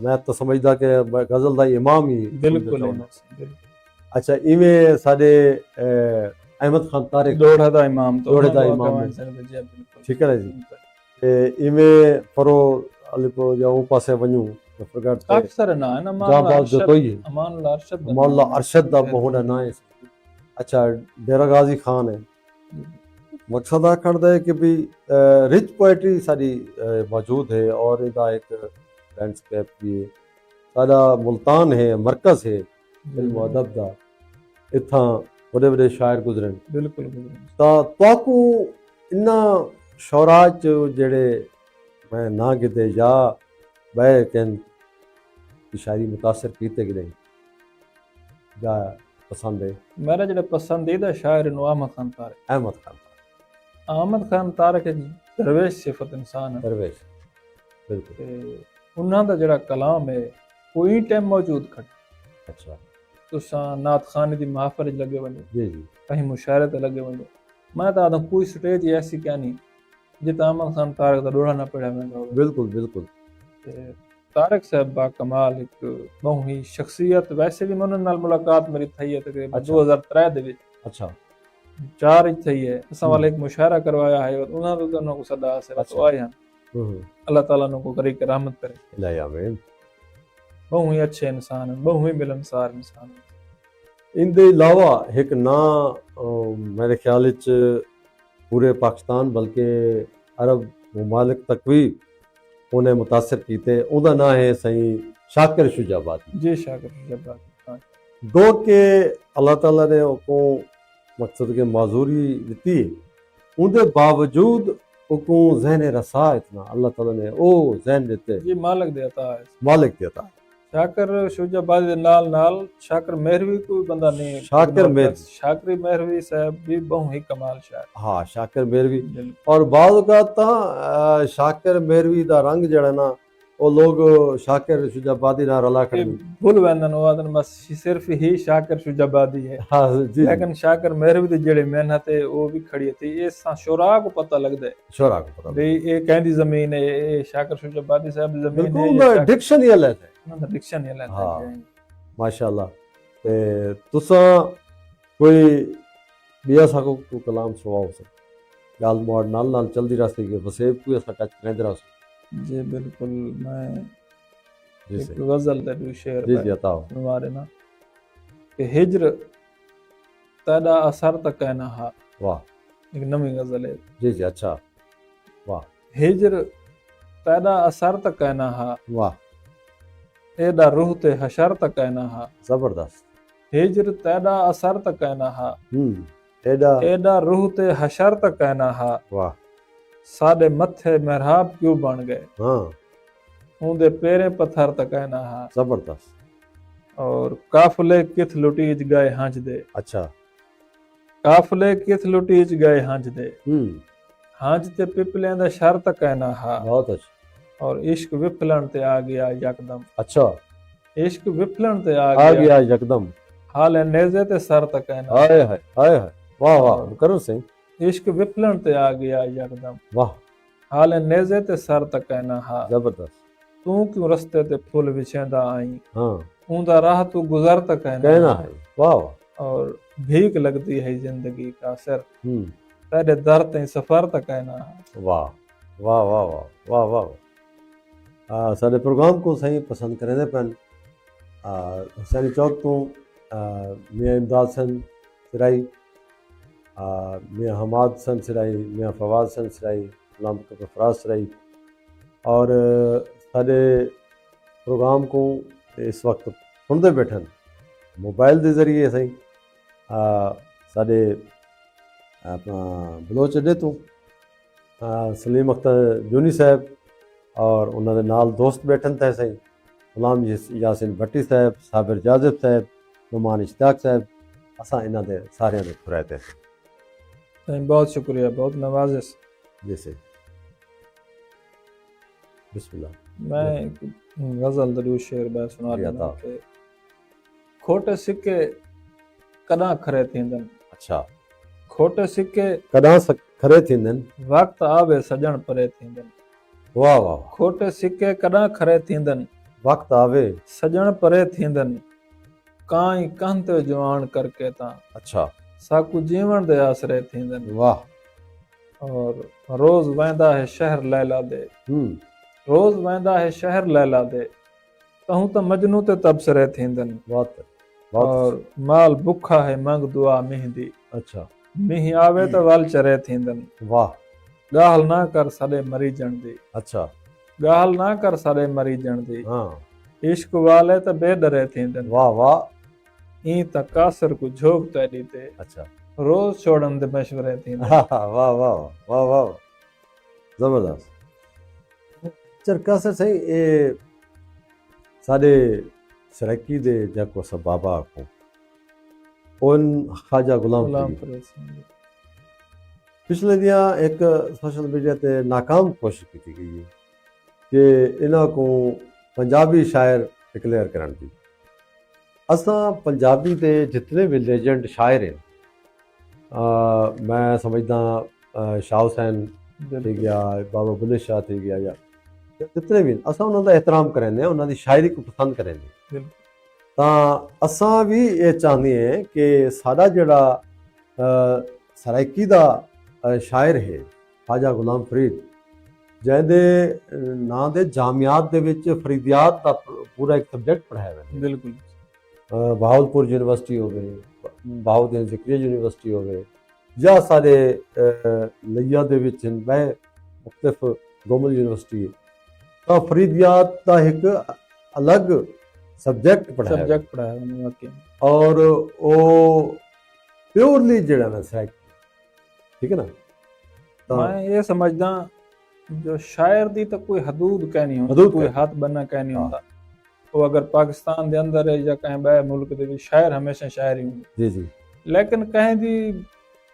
मैं तो समझदा कि गजल दा इमाम ही बिल्कुल समझदा। बिल्कुल। अच्छा इवें साढ़े अहमद खान तारिक दोड़ा दा इमाम तो दोड़े दा उन्होंने इमाम कहा ने। सकते जी बिल्कुल। ठीक है ना जी। ते इवें फरो अलिपो या ऊ पासे वञूं फरगट ते काफी सारे ना है ना जाबाज जो तोई अमानुल्लाह अरशद दा मौला नाम है। अरशद दा मोहना ना है। अच्छा डेरा गाजी खान है। मकसद आखण दा है कि भी रिच पोएट्री साडी मौजूद है और इदा एक लैंडस्केप भी है। साडा मुल्तान है, मरकज है इल्म अदब दा। इत्थां बड़े बड़े शायर गुजरन। बिल्कुल बिल्कुल। ਤਾਂ ਤੁਹਾਨੂੰ ਇਹਨਾਂ ਸ਼ੌਰਾ 'ਚ ਜਿਹੜੇ ਮੈਂ ਨਾ ਕਿਤੇ ਜਾਂ ਬਹਿ ਕੇ ਸ਼ਾਇਰੀ ਮੁਤਾਸਰ ਕੀਤੇ ਕਿ ਨਹੀਂ ਜਾਂ ਪਸੰਦ ਹੈ। मेरा जो पसंदीदा शायर है अहमद खान तारिक। अहमद खान अहमद खान तारिक एक दरवेश सिफत इंसान है दरवेश बिल्कुल। ते उन्हां दा जेड़ा कलाम है कोई टाइम मौजूद खड़। अच्छा तुसां नात खानी दी महफिल च लगे वञो जी जी कहीं मुशायरे ते लगे वञो। मैं तो आदम कोई स्टेज ऐसी क्या नहीं जिता अहमद खान तारिक दा डोड़ा ना पड़ा वेंदा होवे। बिल्कुल बिल्कुल। ते तारिक साहब बा कमाल एक बहु ही शख्सियत। वैसे भी मैं उन्हां नाल मुलाकात मेरी थई है तकरीबन अच्छा। 2003 दे विच अच्छा 4 च थई है। असां वाले एक मुशायरा करवाया है और उन्हां दे को सदा से अच्छा। तो आए हैं। अल्लाह ताला नु को करी के रहमत करे। ला आमीन। बहु ही अच्छे इंसान हैं, बहु ही मिलनसार इंसान हैं। इनके अलावा एक ना मेरे ख्याल पूरे पाकिस्तान बल्कि अरब ममालिक तक भी उन्हें मुतासर किए। उनका नाम है सही शाकिर शुजाबादी। जी शाकिर शुजाबादी। हाँ गो के अल्लाह ताला ने उनको मकसद के माजूरी दी, उनके बावजूद उनको जहन रसा इतना अल्लाह ताला ने ओ जहन देते जी मालिक देता है। मालिक देता। शाकिर शुजाबादी दे नाल नाल शाकिर मेहरवी कोई बंदा नहीं। शाकिर मेहरवी, शाकिर मेहरवी साहब भी बहुत ही कमाल शायर। हाँ शाकिर मेहरवी। बिल्कुल। और बाद का शाकिर मेहरवी का रंग जड़ा ना वो लोग शाकिर शुजाबादी ना रला कि कर भूल वैंदन वादन बस सिर्फ ही शाकिर शुजाबादी है। हाँ जी। लेकिन शाकिर मेहरवी दी जेड़ी मेहनत है वो भी खड़ी थी। ये शोरा को पता लगदा है शोरा को पता भाई ये कहंदी जमीन है, ये शाकिर शुजाबादी साहब दी जमीन है। बिल्कुल डिक्शन ही अलग है। उन्होंने डिक्शन ही अलग हाँ है। माशाअल्लाह। ते तुसा कोई बिया साको को कलाम सुनाओ से गाल मोड़ नाल नाल चलदी रास्ते के वसेब कोई असा टच करेंदे रहो। जी बिल्कुल। मैं जी एक सही गजल दे दू शेर जी जी बताओ। हमारे ना कि हिज्र तेरा असर तक कहना हा। वाह एक नवी गजल है। जी जी अच्छा वाह हिज्र तेरा असर तक कहना हा, वाह एदा रूह ते हशर तक कहना हा। जबरदस्त। हिज्र तेरा असर तक कहना हा, एडा एदा रूह ते हशर तक कहना हा। वाह साडे मथे महराब क्यों बन गए, हाँ उनदे पेरे पत्थर तक कहना हा। जबरदस्त। और काफले किथ लुटीज गए हंज दे, अच्छा काफले किथ लुटीज गए हंज दे। हम्म हंज ते पिपलियां दा शर तक कहना हा। बहुत अच्छा। और इश्क विफलन ते आ गया यकदम, अच्छा इश्क विफलन ते आ आ गया गया यकदम। हाल नेजे ते सर तक कहना। हाय हाय हाय हाय वाह वाह मुकर्रम सिंह इश्क विफलन ते आ गया यकदम, वाह हाल नेजे ते सर तक कहना हा। जबरदस्त। तू क्यों रस्ते ते फुल विछेंदा आई, हाँ ऊंदा राह तू गुजर तक कहना कहना है वाह वाह। और भीख लगती है जिंदगी का असर, हम्म तेरे दर ते सफर तक कहना। वाह वाह वाह वाह वाह वाह। साडे प्रोग्राम को सही पसंद करेंदे पैन हुसैनी चौक तो मियाँ इमदाद सन सिराई, मियाँ हमाद सन सिराई, मियाँ फवाद सन सिराई, गुलाम फराज सिराई। और साडे प्रोग्राम को इस वक्त सुनते बैठन मोबाइल के जरिए सही साडे अपना बलोच अड्डे तो सलीम अख्तर जूनी साहब और उन्होंने नाल दोस्त बैठन थे सही गुलाम यासिन भट्टी साहब, साबिर जाजिब साहब, नुमान इश्तियाक साहब। असा इन्हों के सारे खुराए थे। बहुत शुक्रिया, बहुत नवाजिश। जैसे बिस्मिल्लाह। मैं एक गजल दरू शेर मैं सुना देना कि खोटे सिक्के कदा खरे थींदन। अच्छा खोटे सिक्के कदा खरे थींदन, वक्त आवे सजण परे थींदन। वाह वाह। खोटे सिक्के कदा खरे थींदन, वक्त आवे सजण परे थींदन। काई कंत जवान करके ता, अच्छा साकू जीवन दे आसरे थींदन। वाह। और रोज वेंदा है शहर लैला दे, रोज वेंदा है शहर लैला दे, तहूं त मजनू ते तबसरे थींदन। बहुत और माल बुखा है मंग दुआ मेहंदी, अच्छा मीह आवे त वल चरे थींदन। वाह। गाहल ना कर साडे मरीजण दी, अच्छा गाहल ना कर साडे मरीजण दी। हाँ इश्क वाले त बेदरे थींदन। वाह वाह। ई त कासर को झोग तैडी ते, अच्छा रोज छोड़न दे मशवरे थींदन। वाह वाह वाह वाह वाह जबरदस्त। चरका से सही ये साडे सराकी दे जाको सा बाबा को उन ख्वाजा गुलाम फरीद पिछले दिया एक सोशल मीडिया ते नाकाम कोशिश की गई है कि इन्हों को पंजाबी शायर डिक्लेयर करने की। असा पंजाबी के जितने भी लेजेंड शायर हैं मैं समझदा शाह हुसैन थी गया, बाबा बुल्ले शाह थी गया, या जितने भी असा उन्होंने एहतराम करें, उन्होंने शायरी को पसंद करें। तो असा भी ये चाहते हैं कि साडा जिहड़ा सराइकी का शायर है ख्वाजा गुलाम फरीद, जिहदे नां दे जामियात दे विच फरीदियात का पूरा एक सबजैक्ट पढ़ाया है। बिल्कुल ਬਹਾਵਲਪੁਰ ਯੂਨੀਵਰਸਿਟੀ ਹੋਵੇ, ਬਹਾਉਦੀਨ ਜ਼ਿਕਰੀਆ ਯੂਨੀਵਰਸਿਟੀ ਹੋਵੇ, ਜਾਂ ਸਾਡੇ ਲਈਆ ਦੇ ਵਿੱਚ ਮੈਂ ਮੁਖਤਲਿਫ ਗੌਰਮੈਂਟ ਯੂਨੀਵਰਸਿਟੀ, ਤਾਂ ਫਰੀਦਿਆਤ ਦਾ ਇੱਕ ਅਲੱਗ ਸਬਜੈਕਟ ਪੜ੍ਹਾਇਆ ਵਾਕਈ ਔਰ ਉਹ ਪਿਓਰਲੀ ਜਿਹੜਾ ਨਾ ਸੈਕ, ਠੀਕ ਹੈ ਨਾ। ਤਾਂ ਮੈਂ ਇਹ ਸਮਝਦਾ ਜੋ ਸ਼ਾਇਰ ਦੀ ਤਾਂ ਕੋਈ ਹਦੂਦ ਕਹਿ ਨਹੀਂ ਹੁੰਦੀ, ਕੋਈ ਹੱਥ ਬੰਨਾ ਕਹਿ ਨਹੀਂ ਹੁੰਦਾ। ਉਹ ਅਗਰ ਪਾਕਿਸਤਾਨ ਦੇ ਅੰਦਰ ਹੈ ਜਾਂ ਕहीं ਬਾਹਰ ਮੁਲਕ ਦੇ ਵਿੱਚ ਸ਼ਾਇਰ ਹਮੇਸ਼ਾ ਸ਼ਾਇਰ ਹੀ ਹੁੰਦੇ ਜੀ ਜੀ, ਲੇਕਿਨ ਕहीं ਦੀ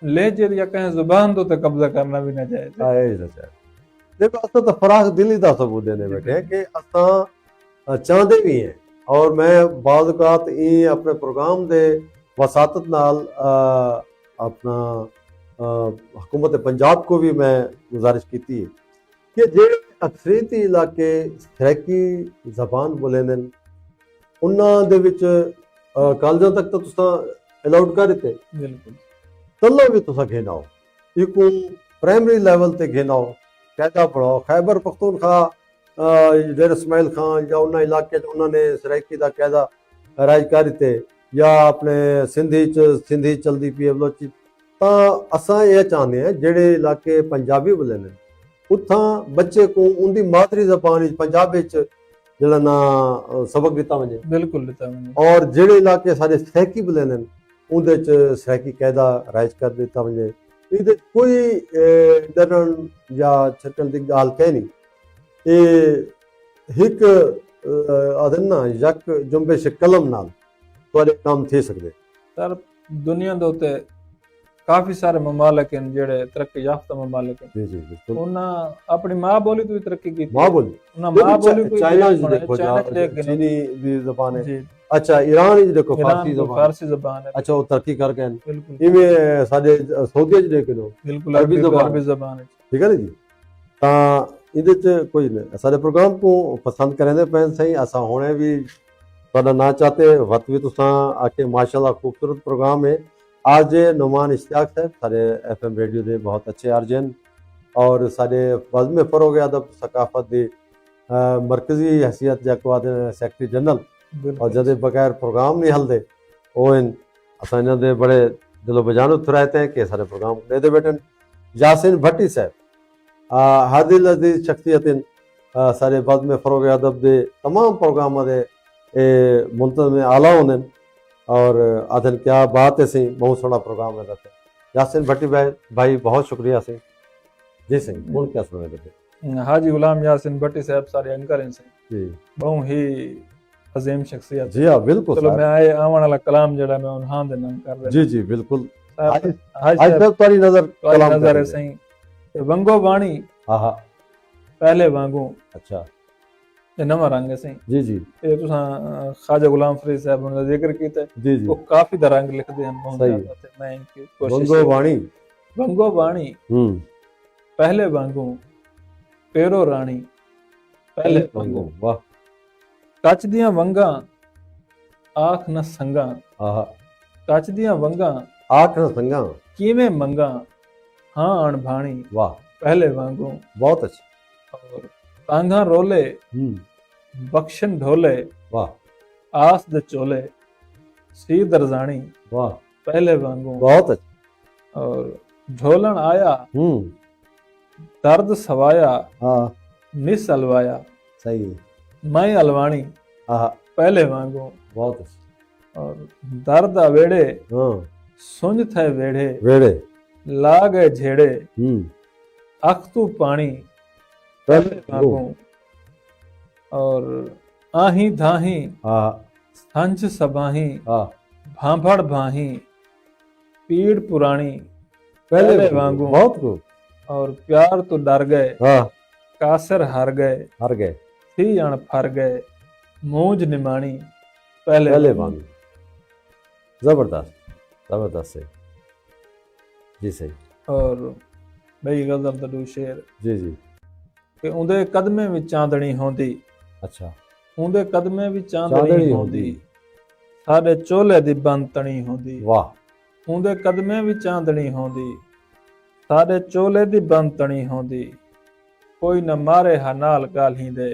ਲਹਿਜੇ ਜਾਂ ਕहीं ਜ਼ੁਬਾਨ ਤੋਂ ਤੇ ਕਬਜ਼ਾ ਕਰਨਾ ਵੀ ਨਾ ਜਾਇਜ਼ ਹੈ। ਇਹ ਸੱਚ ਹੈ। ਦੇਖੋ ਅਸਾਂ ਤਾਂ ਫਰਾਖ ਦਿਲੀ ਦਾ ਸਬੂਤ ਦੇਣੇ ਬੈਠੇ ਕਿ ਅਸਾਂ ਚਾਹੁੰਦੇ ਵੀ ਹੈ, ਔਰ ਮੈਂ ਬਾਜ਼ ਔਕਾਤ ਇਹ ਆਪਣੇ ਪ੍ਰੋਗਰਾਮ ਦੇ ਵਸਾਤਤ ਨਾਲ अपना हुकूमत पंजाब को भी मैं गुजारिश की थी कि जे अक्सरीती इलाके सराइकी जबान बोले ने उन्होंने दे विच कॉलेजां तक तो तुसा अलाउड कर दिते, बिल्कुल तल्लो भी तुसा घेनाओ, इको प्राइमरी लेवल ते घेनाओ, कायदा पढ़ाओ। खैबर पख्तूनख्वा डेर इस्माइल खान या उन्होंने इलाके उन्होंने सराइकी का कायदा राज कर दिते, या अपने सिंधी चलती पी है बलोची। तो असा ये चाहते हैं जेड़े इलाके पंजाबी बोले ने उत्थां बच्चे को उनकी मातरी जबान पंजाब जड़ा ना सबक दिता वजे, बिल्कुल दिता वजे, और जेड़े इलाके सारे सराइकी बोले ने उनदे च सराइकी कायदा राइज कर दिता वजे। इहदे कोई डरन या छटन की गाल कह नहीं, ये एक आदना यक जुम्बिश कलम नाल तुहाडे काम थी सकदे। सर दुनिया दे उत्ते काफी सारे ममालिक हैं जेड़े तरक्की याफ्ता ममालिक हैं, जी जी बिल्कुल, उन्हां अपनी मां बोली तो भी तरक्की की, मां बोली उन्हां मां बोली कोई चाइना देखो चीनी दी ज़बान है, जी, अच्छा ईरान च देखो फारसी ज़बान, फारसी ज़बान है, अच्छा वो तरक्की कर गए, बिल्कुल इवें साडे सऊदी च देखो बिल्कुल अरबी ज़बान है, ठीक है ना जी। तां इहदे च कोई नहीं, साडे प्रोग्राम को पसंद करेंदे पैन सही, असा हुणे भी तुहाडा ना चाहते वक्त भी तुसां आके माशाल्लाह खूबसूरत प्रोग्राम है। आरजे नुमान इश्तियाक साहब सारे FM रेडियो के बहुत अच्छे आरजे हैं, और सारे वज़्म फ़रोग़ अदब सकाफत की मरकजी हैसियत जैको आदे सैकटरी जनरल, और जदे बगैर प्रोग्राम नहीं हलते वो इन असां इन्हां दे बड़े दिलो बजानो थराते हैं कि सारे प्रोग्राम दे बैठन। यासिन भट्टी साहब हादिल अजीज शख्सियत सारे वज़्म फ़रोग़ अदब के तमाम प्रोग्राम के मुंतज़िम आला होंदे, और आदन क्या बात है सही, बहुत सोहना प्रोग्राम है। यासिन भट्टी भाई बहुत शुक्रिया सही जी सही। बोल क्या सुने देते हाजी गुलाम यासिन भट्टी साहब सारे अंकर हैं सही जी, बहुत ही अजीम शख्सियत जी हाँ बिल्कुल। चलो मैं आए आवन वाला कलाम जड़ा मैं उन्हां दे नाम कर रहा जी जी बिल्कुल। हाजी आज तक तुम्हारी नजर कलाम नजर है सही वंगो बाणी हाँ पहले वांगू, अच्छा ये नवा रंग है सही जी जी, ये तुसा ख्वाजा गुलाम फरीद साहब ने जिक्र कीता जी जी, वो काफी दा रंग लिखदे हैं बहुत सही ज्यादा, ते मैं इनकी कोशिश वंगो बाणी पहले वांगू पेरो रानी पहले वांगू, वाह ਕੱਚ ਦੀਆਂ ਵੰਗਾਂ ਆਖ ਨਾ ਸੰਗਾ, ਆਹ ਕੱਚ ਦੀਆਂ ਵੰਗਾਂ ਆਖ ਨਾ ਸੰਗਾ ਕਿਵੇਂ ਮੰਗਾ ਹਾਂ ਅਣਭਾਣੀ, ਵਾਹ ਪਹਿਲੇ ਵਾਂਗੂ ਬਹੁਤ ਅੱਛਾ। और तांगा रोले बख्शन ढोले, वाह आस दे चोले सी दरजानी, वाह पहले वांगू बहुत अच्छा। और ढोलन आया दर्द सवाया, हाँ निस अलवाया सही, मैं अलवाणी पहले वांगू बहुत अच्छा। और दर्द अवेड़े सुंझ थे वेड़े वेड़े ला गए झेड़े अख तू पानी पहले वांगू। और आही धाही संझ सबाही भांभड़ भाही पीड़ पुरानी पहले वांगू, बहुत को। और प्यार तो डर गए कासर हार गए थी अण फर गए मूंज निमाणी पहले वांगू। जबरदस्त जबरदस्त है जी सही। और बई गजल दू शेर जी जी कि उंदे कदमे विच चांदनी होंदी, अच्छा उंदे कदमे विच चांदनी होंदी साडे चोले दी बंतनी होंदी, वाह उंदे कदमे विच चांदनी होंदी साडे चोले दी बंतनी होंदी कोई न मारे हा नाल गाली दे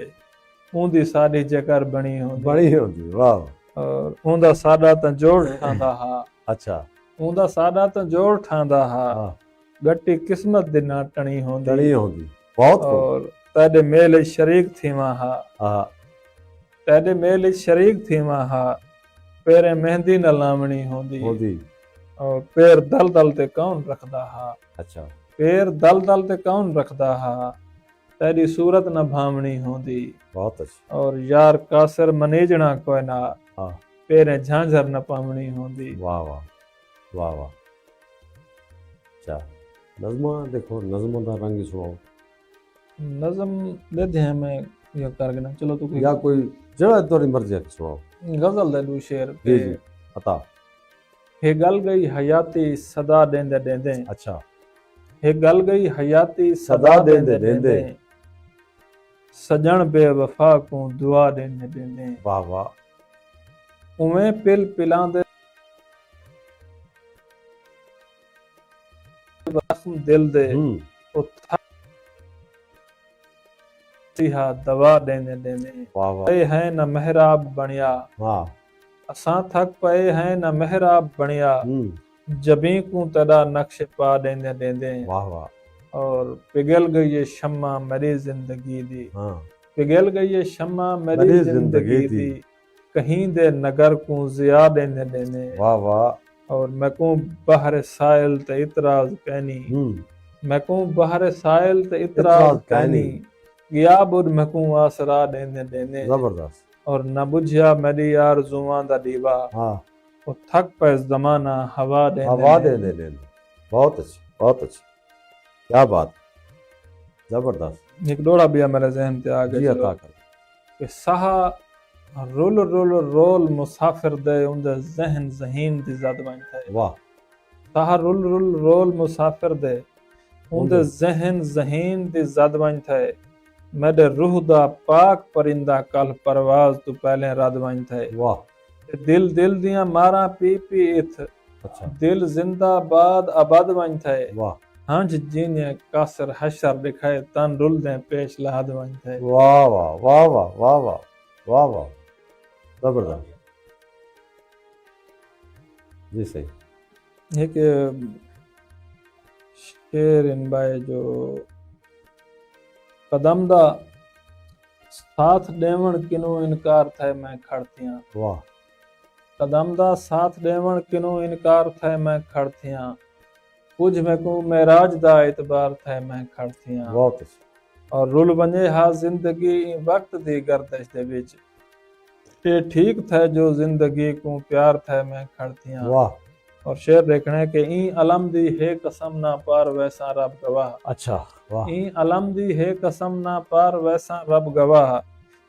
उंदी साडी जकर बनी होंदी, वाह और उंदा साडा तां जोड़ ठांदा हा अच्छा उंदा साडा तां जोड़ ठांदा हा हाँ गट्टी किस्मत दे ना टणी होंदी टणी होंदी बहुत खूब और तेरे मेल शरीक थीवा हा हाँ तेरे मेल शरीक थीवा हा पेरे मेहंदी न लावणी होंदी होंदी और पैर दल दल ते कौन रखदा हा अच्छा पैर दल दल ते कौन रखदा हा तेरी सूरत न भावनी होंदी बहुत अच्छा और यार कासर मनेजना कोई ना हाँ पेरे झांझर न पावनी होंदी वाह वाह वाह वाह अच्छा नज़मा देखो नज़म का रंग ही सुनाओ नज़म दे दे मैं ये कर गना चलो तू कोई या कोई जड़ा तुम्हारी मर्जी है सुनाओ गजल दे दू शेर जी के जी पता हे गल गई हयाती सदा देंदे देंदे अच्छा हे गल गई हयाती सदा सदा देंदे देंदे देंदे देंदे सजन बेवफा को दुआ देंदे देंदे वाह वाह उवें पिल पिलांदे वसम दिल दे उथा सिहा दवा देंदे देंदे वाह वाह पे है न मेहराब बनिया वाह असां थक पए हैं न मेहराब बनिया जबी को तदा नक्श पा देंदे देंदे वाह वाह और पिघल गई ये शम्मा मेरी जिंदगी दी हाँ पिघल गई ये शम्मा मेरी मेरी जिंदगी जिंदगी दी कहीं दे नगर को जिया देंदे देंदे वाह वाह और मैं को बहर साइल ते इतराज कहनी मैं को बहर साइल ते इतराज कहनी गया बुद मैं को आसरा देंदे देंदे जबरदस्त और न बुझिया मेरी आरज़ुआं दा दीवा हाँ वो थक पे जमाना हवा हवा देंदे दे दे बहुत अच्छी बहुत अच्छी क्या बात जबरदस्त एक डोड़ा भी मेरे जहन ते आ जी गया अता कर कि साहा रोल रोल रोल मुसाफिर दे उनदे जहन जहीन दी ज़द बन थे वाह साहा रोल रोल रोल मुसाफिर दे उनदे जहन जहीन दी ज़द बन थे मेरे रूह दा पाक परिंदा कल परवाज तू पहले रद बन थे वाह दिल दिल दियां मारा पी पी इथ अच्छा दिल जिंदाबाद आबाद बन थे वाह हंज जीने कासर हशर दिखाए तन रुल दे पेश लहद बन थे वाह वाह वाह वाह वाह वाह वाह वाह जबरदस्त जी सही एक शेर इन बाय जो कदम दा साथ देवण किनो इनकार थे मैं खड़तियां वाह कदम दा साथ देवण किनो इनकार थे मैं खड़तियां कुछ में को मेराज दा इतबार थे मैं खड़तियां बहुत अच्छा और रुल बने हा जिंदगी वक्त दी गर्दिश दे विच ये ठीक थे जो जिंदगी को प्यार थे मैं खड़तियां वाह और शेर देखने के ई अलम दी है कसम ना पार वैसा रब गवाह अच्छा वाह ई अलम दी है कसम ना पार वैसा रब गवाह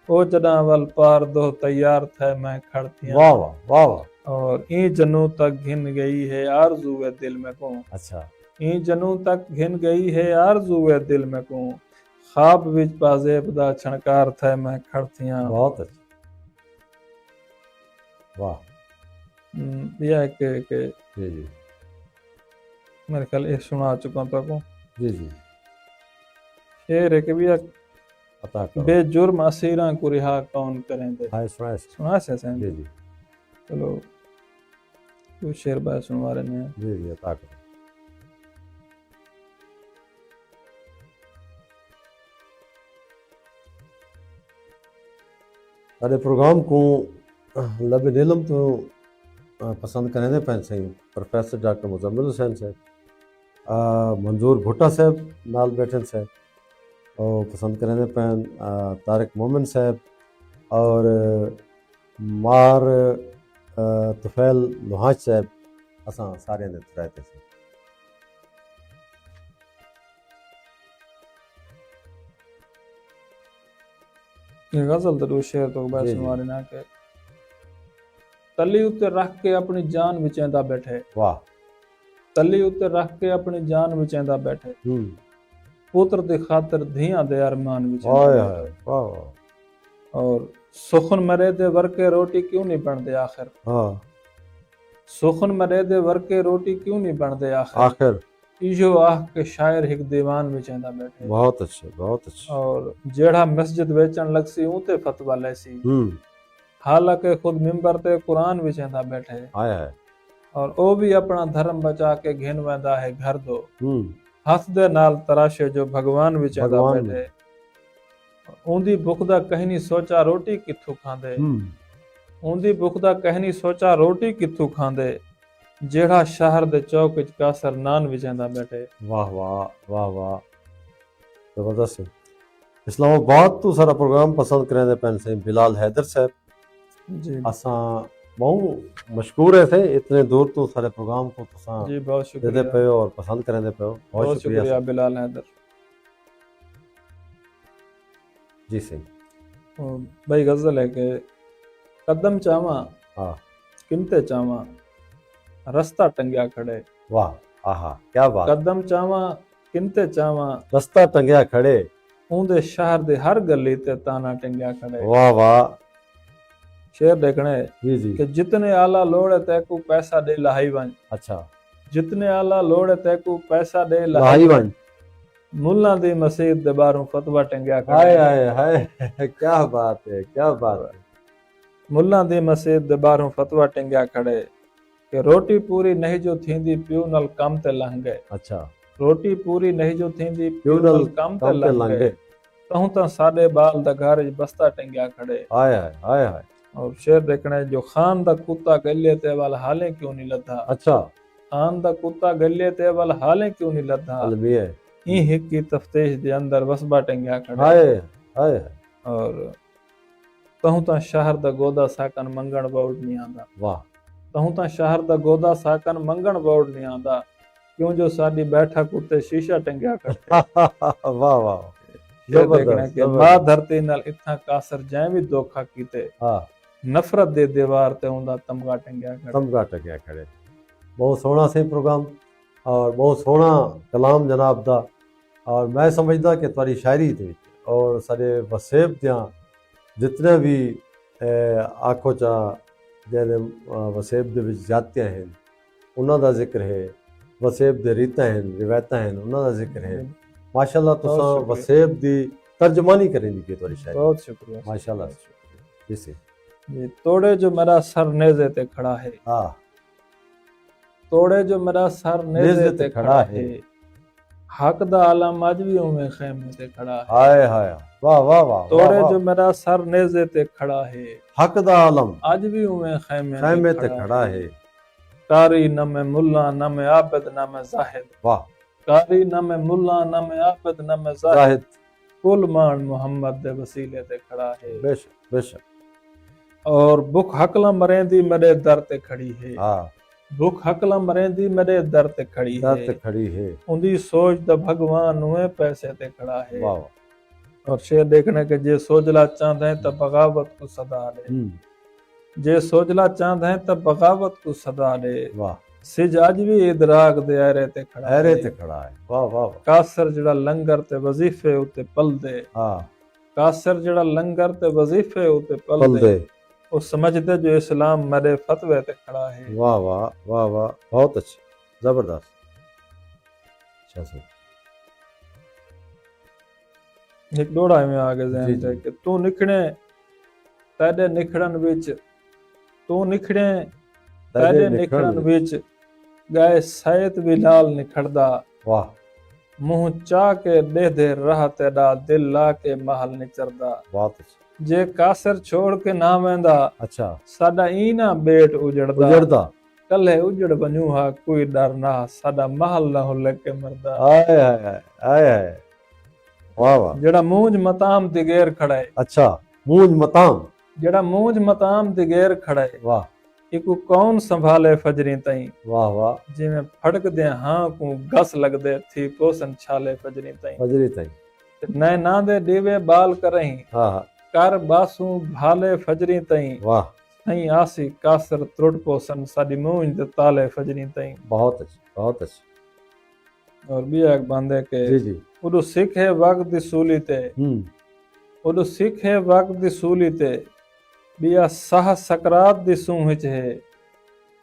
ओ जडा वल पार दो तैयार थे मैं खड़तियां वाह वाह वाह वाह और ई जनू तक घिन गई है आरज़ू है दिल में को अच्छा ई जनू तक घिन गई है आरज़ू है दिल में को ख्वाब विच पाजेब दा छणकार थे मैं खड़तियां बहुत अच्छा वाह यह के जी जी मेरे ख्याल ये सुना चुका तो को जी जी शेर है कि भी पता करो बेजुर्म असीरा को रिहा कौन करें दे हाय सुनाए सुना से सें जी जी चलो कुछ शेर बाय सुनवा रहे हैं जी जी अता करो सारे प्रोग्राम को लब नीलम तो पसंद करें पैन सही प्रोफेसर डॉक्टर मुजम्मिल हुसैन साहब मंजूर भुट्टा साहब नाल बैठन साहब और पसंद करें पैन तारिक मोमिन साहब और मार तुफैल लुहाज साहब असां सारे ने रहते थे ये गजल दरू शेर तो बाय जी, जी। सुनवा रहे हैं कि तली उत्ते रख के अपनी जान विचेंदा बैठे वाह तली उत्ते रख के अपनी जान विचेंदा बैठे पुत्र दी खातिर धियां दे अरमान विचेंदा हाय बैठे। हाय वाह वाह और सुखन मरे दे वर्के रोटी क्यों नहीं बनते आखिर हाँ सुखन मरे दे वर्के रोटी क्यों नहीं बनते आखिर आखिर इजो आह के शायर एक दीवान विचेंदा बैठे बहुत अच्छे बहुत अच्छे और जेड़ा मस्जिद वेचन लगसी ऊते फतवा लेसी ਹਾਲਾਂਕਿ ਖੁਦ ਮਿੰਬਰ ਤੇ ਕੁਰਾਨ ਵਿਚਾਂਦਾ ਬੈਠੇ ਆਇਆ ਹੈ ਔਰ ਉਹ ਵੀ ਆਪਣਾ ਧਰਮ ਬਚਾ ਕੇ ਘਿਨ ਵੈਂਦਾ ਹੈ ਘਰ ਦੋ ਹੂੰ ਹੱਥ ਦੇ ਨਾਲ ਤਰਾਸ਼ੇ ਜੋ ਭਗਵਾਨ ਵਿਚਾਂਦਾ ਭਗਵਾਨ ਬੈਠੇ ਉਹਦੀ ਭੁੱਖ ਦਾ ਕਹੀਂ ਨਹੀਂ ਸੋਚਾ ਰੋਟੀ ਕਿੱਥੋਂ ਖਾਂਦੇ ਹੂੰ ਉਹਦੀ ਭੁੱਖ ਦਾ ਕਹੀਂ ਨਹੀਂ ਸੋਚਾ ਰੋਟੀ ਕਿੱਥੋਂ ਖਾਂਦੇ ਜਿਹੜਾ ਸ਼ਹਿਰ ਦੇ ਚੌਕ ਵਿੱਚ ਕਾਸਰ ਨਾਨ ਵਿਚਾਂਦਾ ਬੈਠੇ ਵਾਹ ਵਾਹ ਵਾਹ ਵਾਹ ਜ਼ਬਰਦस्त इस्लामाबाद तो सारा प्रोग्राम पसंद करें पैन से बिलाल हैदर साहब जी असा बहुत मशहूर है थे इतने दूर तो सारे प्रोग्राम को तुसा जी बहुत देते शुक्रिया पे हो और पसंद करें पे हो बहुत शुक्रिया बिलाल हैदर जी सिंह और भाई गजल है कि कदम चावा हाँ किमते चावा रास्ता टंगिया खड़े वाह आहा क्या बात कदम चावा किमते चावा रास्ता टंगिया खड़े ਉਹਦੇ ਸ਼ਹਿਰ ਦੇ ਹਰ ਗਲੀ ਤੇ ਤਾਨਾ ਟੰਗਿਆ ਖੜੇ वाह वाह ਸ਼ੇਰ ਦੇਖਣੇ जी जी ਕਿ ਜਿਤਨੇ ਆਲਾ ਲੋੜ ਤੈ ਕੋ ਪੈਸਾ ਦੇ ਲਾਹੀ ਵੰਜ अच्छा ਜਿਤਨੇ ਆਲਾ ਲੋੜ ਤੈ ਕੋ ਪੈਸਾ ਦੇ लाही वन ਮੁੱਲਾਂ ਦੀ ਮਸਜਿਦ ਦੇ ਬਾਹਰੋਂ ਫਤਵਾ ਟੰਗਿਆ हाय ਖੜੇ हाय हाय क्या बात है ਮੁੱਲਾਂ ਦੀ ਮਸਜਿਦ ਦੇ ਬਾਹਰੋਂ ਫਤਵਾ ਟੰਗਿਆ ਖੜੇ ਕਿ ਰੋਟੀ ਪੂਰੀ ਨਹੀਂ ਜੋ ਥੀਂਦੀ ਪਿਓ ਨਾਲ ਕੰਮ ਤੇ ਲੰਘ ਗਏ अच्छा ਰੋਟੀ ਪੂਰੀ ਨਹੀਂ ਜੋ ਥੀਂਦੀ ਪਿਓ ਪਿਓ ਨਾਲ ਨਾਲ ਕੰਮ ਤੇ ਕੰਮ ਤੇ ਲੰਘ ਲੰਘ ਗਏ ਗਏ ਤਹੂੰ ਤਾਂ ਸਾਡੇ ਬਾਲ ਦਾ ਘਰ ਵਿੱਚ ਬਸਤਾ ਟੰਗਿਆ ਖੜੇ हाय हाय और शेर देखना है जो खान दा कुत्ता गले ते वाल हाले क्यों नहीं लद्दा अच्छा खान दा कुत्ता गले ते वाल हाले क्यों नहीं लद्दा अलमी है ई हिक की तफ्तीश दे अंदर वसबा टंगिया खड़ा हाय हाय और तहूं ता शहर दा गोदा साकन मंगण बोर्ड नहीं आंदा वाह तहूं ता शहर दा गोदा साकन मंगण बोर्ड नहीं आंदा क्यों जो साडी बैठक उत्ते शीशा टंगिया खड़े वाह वाह ये देखना कि मां धरती नाल इत्था कासर जै भी धोखा कीते हाँ नफरत दे दीवार ते उंदा तमगा टंगिया खड़े तमगा टकिया खड़े बहुत सोहना से प्रोग्राम और बहुत सोहना कलाम जनाब दा और मैं समझदा कि तुहाडी शायरी दे विच और सारे वसेब दियां जितने भी आखो चा जेने वसेब दे विच जातियां हैं उन्हां दा जिक्र है वसेब दे रीतां हैं रिवायतां हैं उन्हां दा जिक्र है माशाल्लाह तुसां शुक्रिया। वसेब दी तर्जमानी करेंदी की तुहाडी शायरी बहुत शुक्रिया माशाल्लाह इसी ये तोड़े जो मेरा सर नेज़े ते खड़ा है हाँ तोड़े जो मेरा सर नेज़े नेज़े ते खड़ा है हक दा आलम अज भी उवें खैमे ते खड़ा है हाय हाय वाह वाह वाह तोड़े वाह, जो मेरा सर नेज़े ते खड़ा है हक दा आलम अज भी उवें खैमे खैमे ते खड़ा है कारी न में मुल्ला न में आबिद न में जाहिद वाह कारी न में मुल्ला न में आबिद न में जाहिद जाहिद कुल मान मोहम्मद दे वसीले ते खड़ा है बेशक बेशक और भुख हकला मरेंदी मेरे दर ते खड़ी है हाँ भुख हकला मरेंदी मेरे दर ते खड़ी दर ते है खड़ी है उंदी सोच दा भगवान नुए पैसे ते खड़ा है वाह वाह और शेर देखने के जे सोजला चांद है तब बगावत को सदा दे जे सोजला चांद है तब बगावत को सदा दे वाह सिज अज भी इदराक दे आरे ते खड़ा ऐरे है ते खड़ा है वाह वाह वाह कासर जड़ा लंगर ते वजीफे उते पल दे हाँ कासर जड़ा लंगर ते वजीफे उते पल पल दे दे वो समझदे जो इस्लाम मेरे फतवे ते खड़ा है वाह वाह वाह वाह बहुत अच्छा जबरदस्त अच्छा सर एक डोड़ा में आगे जी, जहन ते जी। कि तू निखणे तेरे निखड़न विच तू निखणे तेरे निखड़न विच गए सैयद बिलाल निखड़दा वाह मुंह चा के दे राह तेरा दिल ला के महल निचरदा बहुत अच्छा जे कासर छोड़ के ना वेंदा अच्छा साडा ई ना बेट उजड़दा उजड़दा कल्हे उजड़ बनू हा कोई डर ना साडा महल ना हुल के मरदा आए हाय आए हाय वाह वाह जेड़ा मूंज मताम दिगेर खड़ा है अच्छा मूंज मताम जेड़ा मूंज मताम दिगेर खड़ा है वाह इको कौन संभाले फजरी ताई वाह वाह जिवें फड़क दे हां को गस लगदे थी पोसन छाले फजरी ताई फजरी ताई नैना दे दीवे बाल करही हाँ हाँ कर बासू भाले फजरी ताई वाह नहीं आसी कासर त्रुट पोसन साडी मूंज दे ताले फजरी ताई बहुत अच्छा बहुत अच्छा और भी एक बंदे के जी जी उदो सिख है वक्त दी सूली ते उदो सिख है वक्त दी सूली ते बिया साह सकरात दी सूह विच है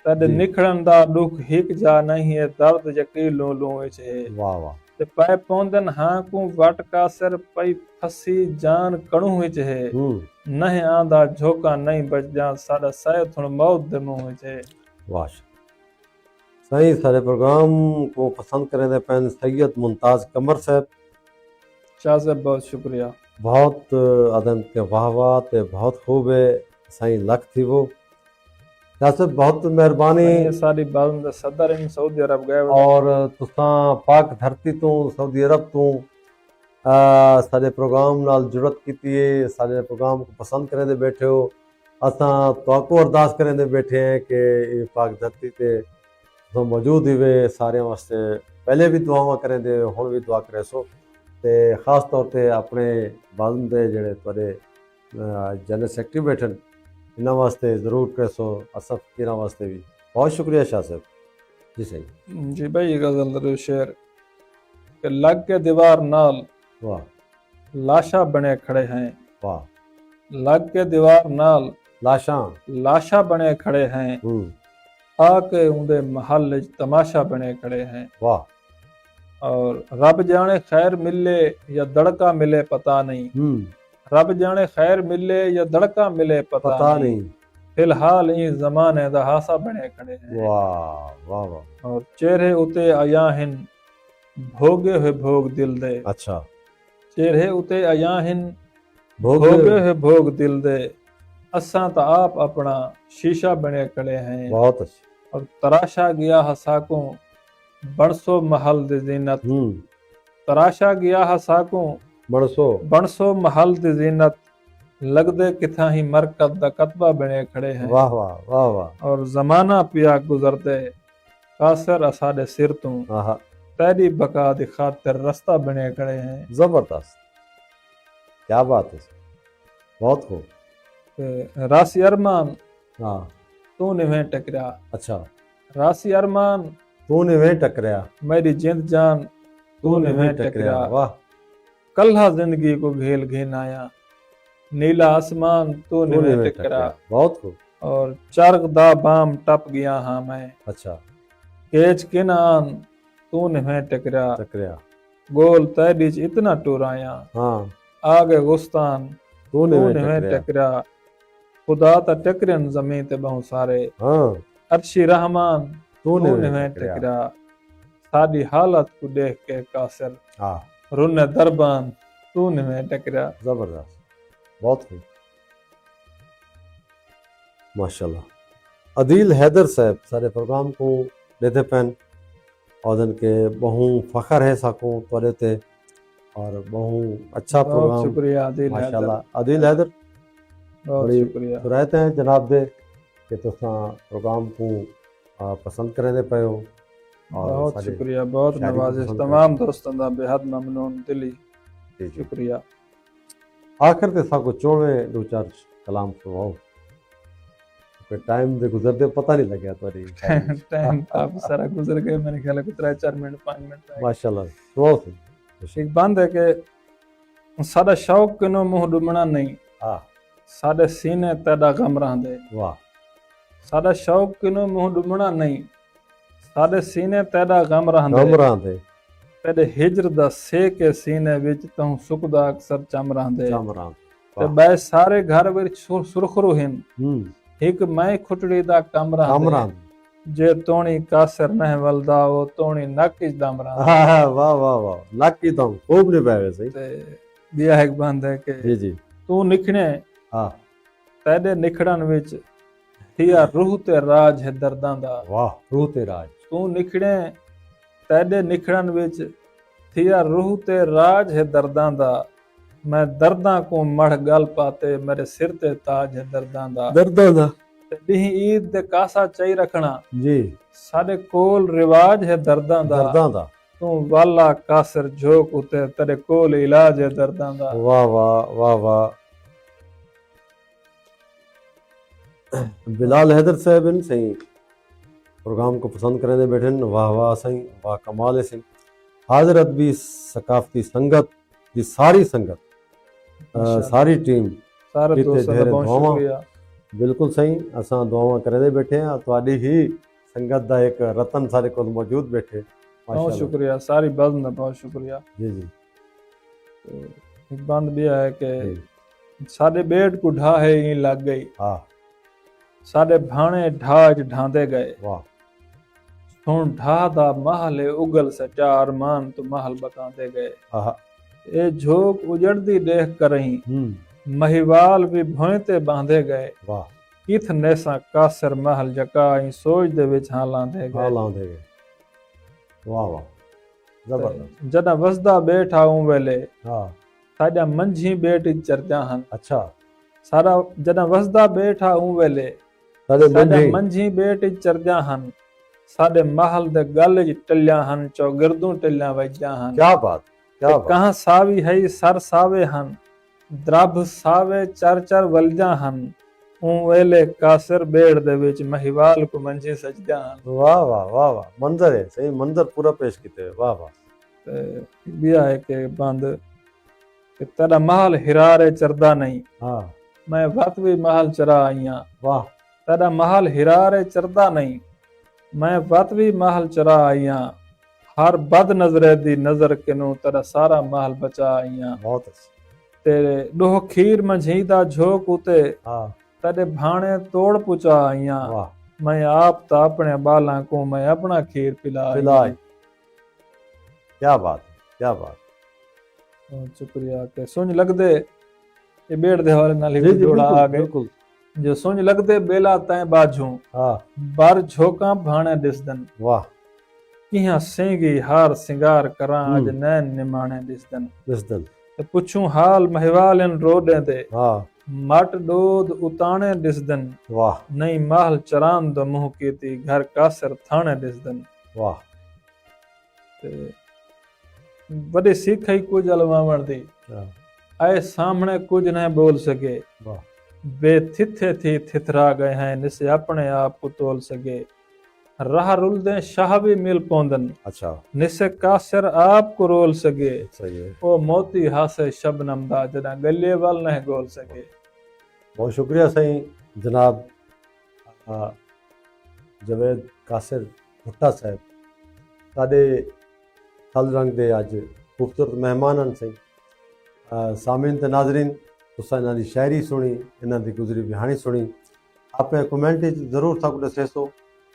तद जी। निखड़न दा दुख हिक जा नहीं है दर्द यकील लो लो विच है वाह वाह ਤੇ ਪੈ ਪੌਂਦਨ ਹਾਂ ਕੂ ਵਟ ਕਾਸਰ ਪਈ ਫਸੀ ਜਾਨ ਕਣੂ ਵਿੱਚ ਹੈ ਨਹੀਂ ਆਂਦਾ ਝੋਕਾ ਨਹੀਂ ਬਚਦਾ ਸਾਡਾ ਸਹਿ ਥੁਣ मौत दे मुंह ਵਿੱਚ ਹੈ। वाह सही सारे प्रोग्राम को पसंद करें दे पैन सैयद मुमताज कमर साहब शाह साहब बहुत शुक्रिया। बहुत आदम के वाह वाह ते बहुत खूब है सही लक थी वो शाह साहब बहुत मेहरबानी ये सारी बात दा सदर इन सऊदी अरब गए और तुसां पाक धरती तो सऊदी अरब तो सारे प्रोग्राम नाल जुड़त कीती है सारे प्रोग्राम को पसंद करें दे बैठे हो असां तो अरदास करें दे बैठे हैं कि ये पाक धरती ते तो मौजूद ही वे सारे वास्ते पहले भी दुआवां करें दे हुण भी दुआ करे सो ते खास तौर ते अपने बाज़म दे जेड़े तुहाडे जनरल सैकटरी बैठन इन्हां वास्ते ज़रूर करे सो असां फकीरां वास्ते भी बहुत शुक्रिया शाह साहब जी सही जी भाई ये गजल दे शेर कि लग के दीवार नाल वाह लाशा बने खड़े हैं वाह लग के दीवार नाल लाशां लाशा बने खड़े हैं आके उनके महल च तमाशा बने खड़े हैं। वाह और रब जाने खैर मिले या दड़का मिले पता नहीं रब जाने खैर मिले या दड़का मिले पता नहीं फिलहाल ये जमाने दा हासा बने खड़े हैं। वाह वाह वाह और चेहरे उते आया हिन भोगे हुए भोग दिल दे अच्छा चेहरे उते आया हिन भोगे हुए भोग दिल दे असां तो आप अपना शीशा बने खड़े हैं। बहुत अच्छी और तराशा गया हसाकों बरसो महल दे जीनत तराशा गया हसाकों बरसो महल दे जीनत लगदे किथा ही मरकत दा कतबा बने खड़े हैं। वाह वाह वाह वाह और जमाना पिया गुजरते कासर असाडे सिर तू तेरी बका दी खातिर रास्ता बने खड़े हैं। जबरदस्त क्या बात है बहुत खूब रासी अरमान हाँ तू निवें टकरा अच्छा रासी अरमान तू निवें टकरा मेरी जिंद जान तू निवें टकरा वाह कल्हा जिंदगी को घेल घेन आया नीला आसमान तू निवें टकरा बहुत खूब और चरग दा बाम टप गया हाँ मैं अच्छा केच किनान तू निवें टकरा गोल तैरी च इतना टुराया हाँ आगे गुस्तान तू निवें टकरा खुदा ता टकरन जमीन ते बहु सारे हाँ अर्शी रहमान तू निवें टकरा साडी हालत को देख के कासिर हाँ रुन दरबान तू निवें टकरा। जबरदस्त बहुत खूब माशाल्लाह अदील हैदर साहब सारे प्रोग्राम को देते पैन और के बहु फखर है साको तोरे ते और बहु अच्छा प्रोग्राम शुक्रिया अदील माशाल्लाह अदील हैदर बहुत शुक्रिया रहते हैं जनाब दे कि तुसा प्रोग्राम को पसंद करें दे पे हो और बहुत शुक्रिया बहुत नवाजिश तमाम दोस्तों दा बेहद ममनून दिली शुक्रिया। आखिर ते साको चोवे दो चार कलाम सुनाओ फिर टाइम दे गुजरदे पता नहीं लगा तोरी टाइम काफी सारा गुजर गए मेरे ख्याल है 3-4 मिनट 5 मिनट माशाल्लाह सुनाओ एक बात है कि साडा शौक किनो मुंह डुमना नहीं हां साडे सीने तेरा गम रहंदे वाह साडा शौक किनो मुंह डुमना नहीं साडे सीने तेरा गम रहंदे तेरे हिजर दा सेक के सीने विच तू सुखदा अक्सर चम रहंदे ते बै सारे घर विच सुरखरू हिन एक मैं खुटड़ी दा कम रहंदे जे तोणी कासर नह वलदा ओ तोणी नक इच दम रहंदे। हां वाह वाह वाह नक की तो खूब ने पावे सही ते बिया एक बंद है कि जी जी तू निखणे हाँ तेरे निखड़न विच थिया रूह ते राज है दर्दां दा वाह रूह ते राज तू निखड़े तेरे निखड़न विच थिया रूह ते राज है दर्दां दा मैं दर्दां को मढ़ गल पाते मेरे सिर ते ताज है दर्दां दा दी ईद दे कासा चाई रखना जी साडे कोल रिवाज है दर्दां दा तू वाला कासर झोक उते तेरे कोल इलाज है दर्दां दा। वाह वाह वाह वाह बिलाल हैदर साहब इन सही प्रोग्राम को पसंद करें दे बैठे वाह वाह सही वाह कमाल है सही हाजरत भी सकाफती संगत की सारी संगत सारी टीम सारे दोस्तों का बहुत शुक्रिया बिल्कुल सही असां दुआवां करे दे बैठे हैं तुहाडी ही संगत दा एक रतन सारे कोल मौजूद बैठे बहुत शुक्रिया, सारी बज़म का बहुत शुक्रिया। जी जी तो एक बंद भी है कि जी साडे बेट को ढा है ही लग गई, हाँ साडे भाणे ढाज ढांदे गए, वाह सुन ढा दा महल उगल सचा अरमान तो महल बकांदे गए। हाँ ए झोंक उजड़दी देख करही महिवाल भी भोए ते बांधे गए, वाह किथ नेसा कासर महल जकाई सोच दे विच हां लांदे हाँ गए। लांदे गए वाह वाह जबरदस्त जदा वसदा बेठा ऊं वेले हाँ साडा मंझी बेट चरदा हन, अच्छा सारा जदा वसदा बेठा ऊं वेले साडे साडा मंझी मंझी बेट चरदा हन, साडे महल दे गल च टल्या हन, चौगिरदू टल्या वजदा हन। क्या बात क्या बात कहाँ सावी है सर सावे हन, द्रभ सावे चर चर वलजा हन, ऊं वेले कासर बेड़ दे विच महिवाल को मंझी सजदा हन। वाह वाह वाह वाह मंजर है सही मंजर पूरा पेश किते हुए वाह वाह ते बिया है के बंद कि तेरा महल हिरारे चरदा नहीं, हाँ मैं वत भी महल चरा आईया। वाह तेरा महल हिरारे चरदा नहीं, मैं वत भी महल चरा आईया, हर बद नजरे दी नजर किनू तेरा सारा महल बचा आईया। बहुत अच्छा तेरे डोह खीर मंझी दा झोंक उते हाँ तेरे भाणे तोड़ पुचा आईया, वाह मैं आप ता अपने बालां को मैं अपना खीर पिला पिलाए क्या बात क्या बात बहुत शुक्रिया के सुन लगदे ये बेड़ दे हवाले नाल जी ही जी जोड़ा बिल्कुल आ गए। बिल्कुल जो सुन लगदे बेला तै बाजू हाँ बार झोंका भाणे दिसदन, वाह किहां सेंगी हार सिंगार करां अज नैन निमाणे दिसदन। इस दिन ते पुछूं हाल महिवाल इन रोडे ते हाँ मट डोद उताणे दिसदन, वाह नहीं महल चरान द मुंह कीती घर कासर थाणे दिसदन। वाह ते वॾे सिख ही कुछ अलवावण दी हाँ, आए सामने कुछ न बोल सके, वाह वे थिथे थी थिथरा गए हैं निसे अपने आप को तोल सके। राह रुलदे शाह भी मिल पौंदन अच्छा निसे कासर आप को रोल सके। सही है ओ मोती हासे शबनम दा जदा गले वाल न गोल सके। बहुत शुक्रिया सही जनाब जवेद कासिर भुट्टा साहब साडे थल रंग दे अज खूबसूरत मेहमान हैं सही सामीन ते नाजरीन तुसां इन्हां दी शायरी सुनी इन्हां दी गुजरी बिहानी सुनी अपने कमेंट जरूर साकू दसेसो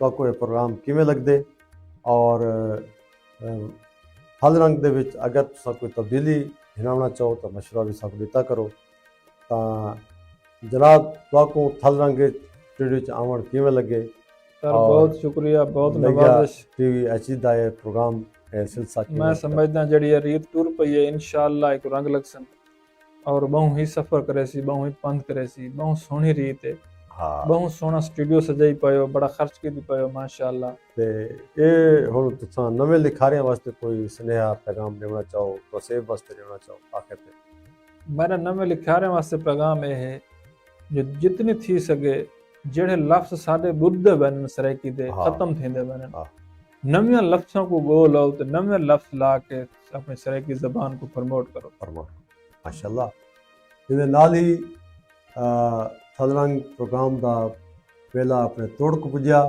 ताको ये प्रोग्राम किवें लगदे और थल रंग दे विच अगर तुसां कोई तब्दीली हिनावना चाहो तो मशवरा भी साकू दिता करो तां जनाब ताको थल रंग स्टूडियो च आवण किवें लगे सर बहुत शुक्रिया बहुत नवाजिश टीवी एचडी दा ये प्रोग्राम सिलसिला मैं समझदा जड़ी ये रीत टुर पई है इंशाअल्लाह एक रंग लगसन और बहु ही सफर करे सी बहु ही पंथ करे सी बहु सोहनी रीत है हाँ बहु सोहना स्टूडियो सजाई पायो बड़ा खर्च की पायो माशाअल्लाह। ते ये हुण तुसां नवें लिखारियां वास्ते कोई स्नेहा पैगाम देना चाहो वसेब वास्ते देना चाहो आखिर ते मेरा नवे लिखारे वास्ते पैगाम ये है जो जितनी थी सके जेड़े लफ्ज साडे बुद्धे बनन सराइकी दे हाँ। खत्म थींदे बनन हाँ। नवे लफ्ज़ों को गोल आओ तो नवे लफ्ज ला के अपनी सराइकी ज़बान को प्रमोट करो। फरमाओ माशाअल्लाह इहदे नाल ही थलरंग प्रोग्राम दा वेला अपने तोड़ को पुज्या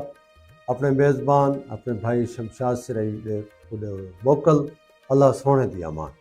अपने मेज़बान अपने भाई शमशाद सिरई दे मोकल अल्लाह सोने दी अमान।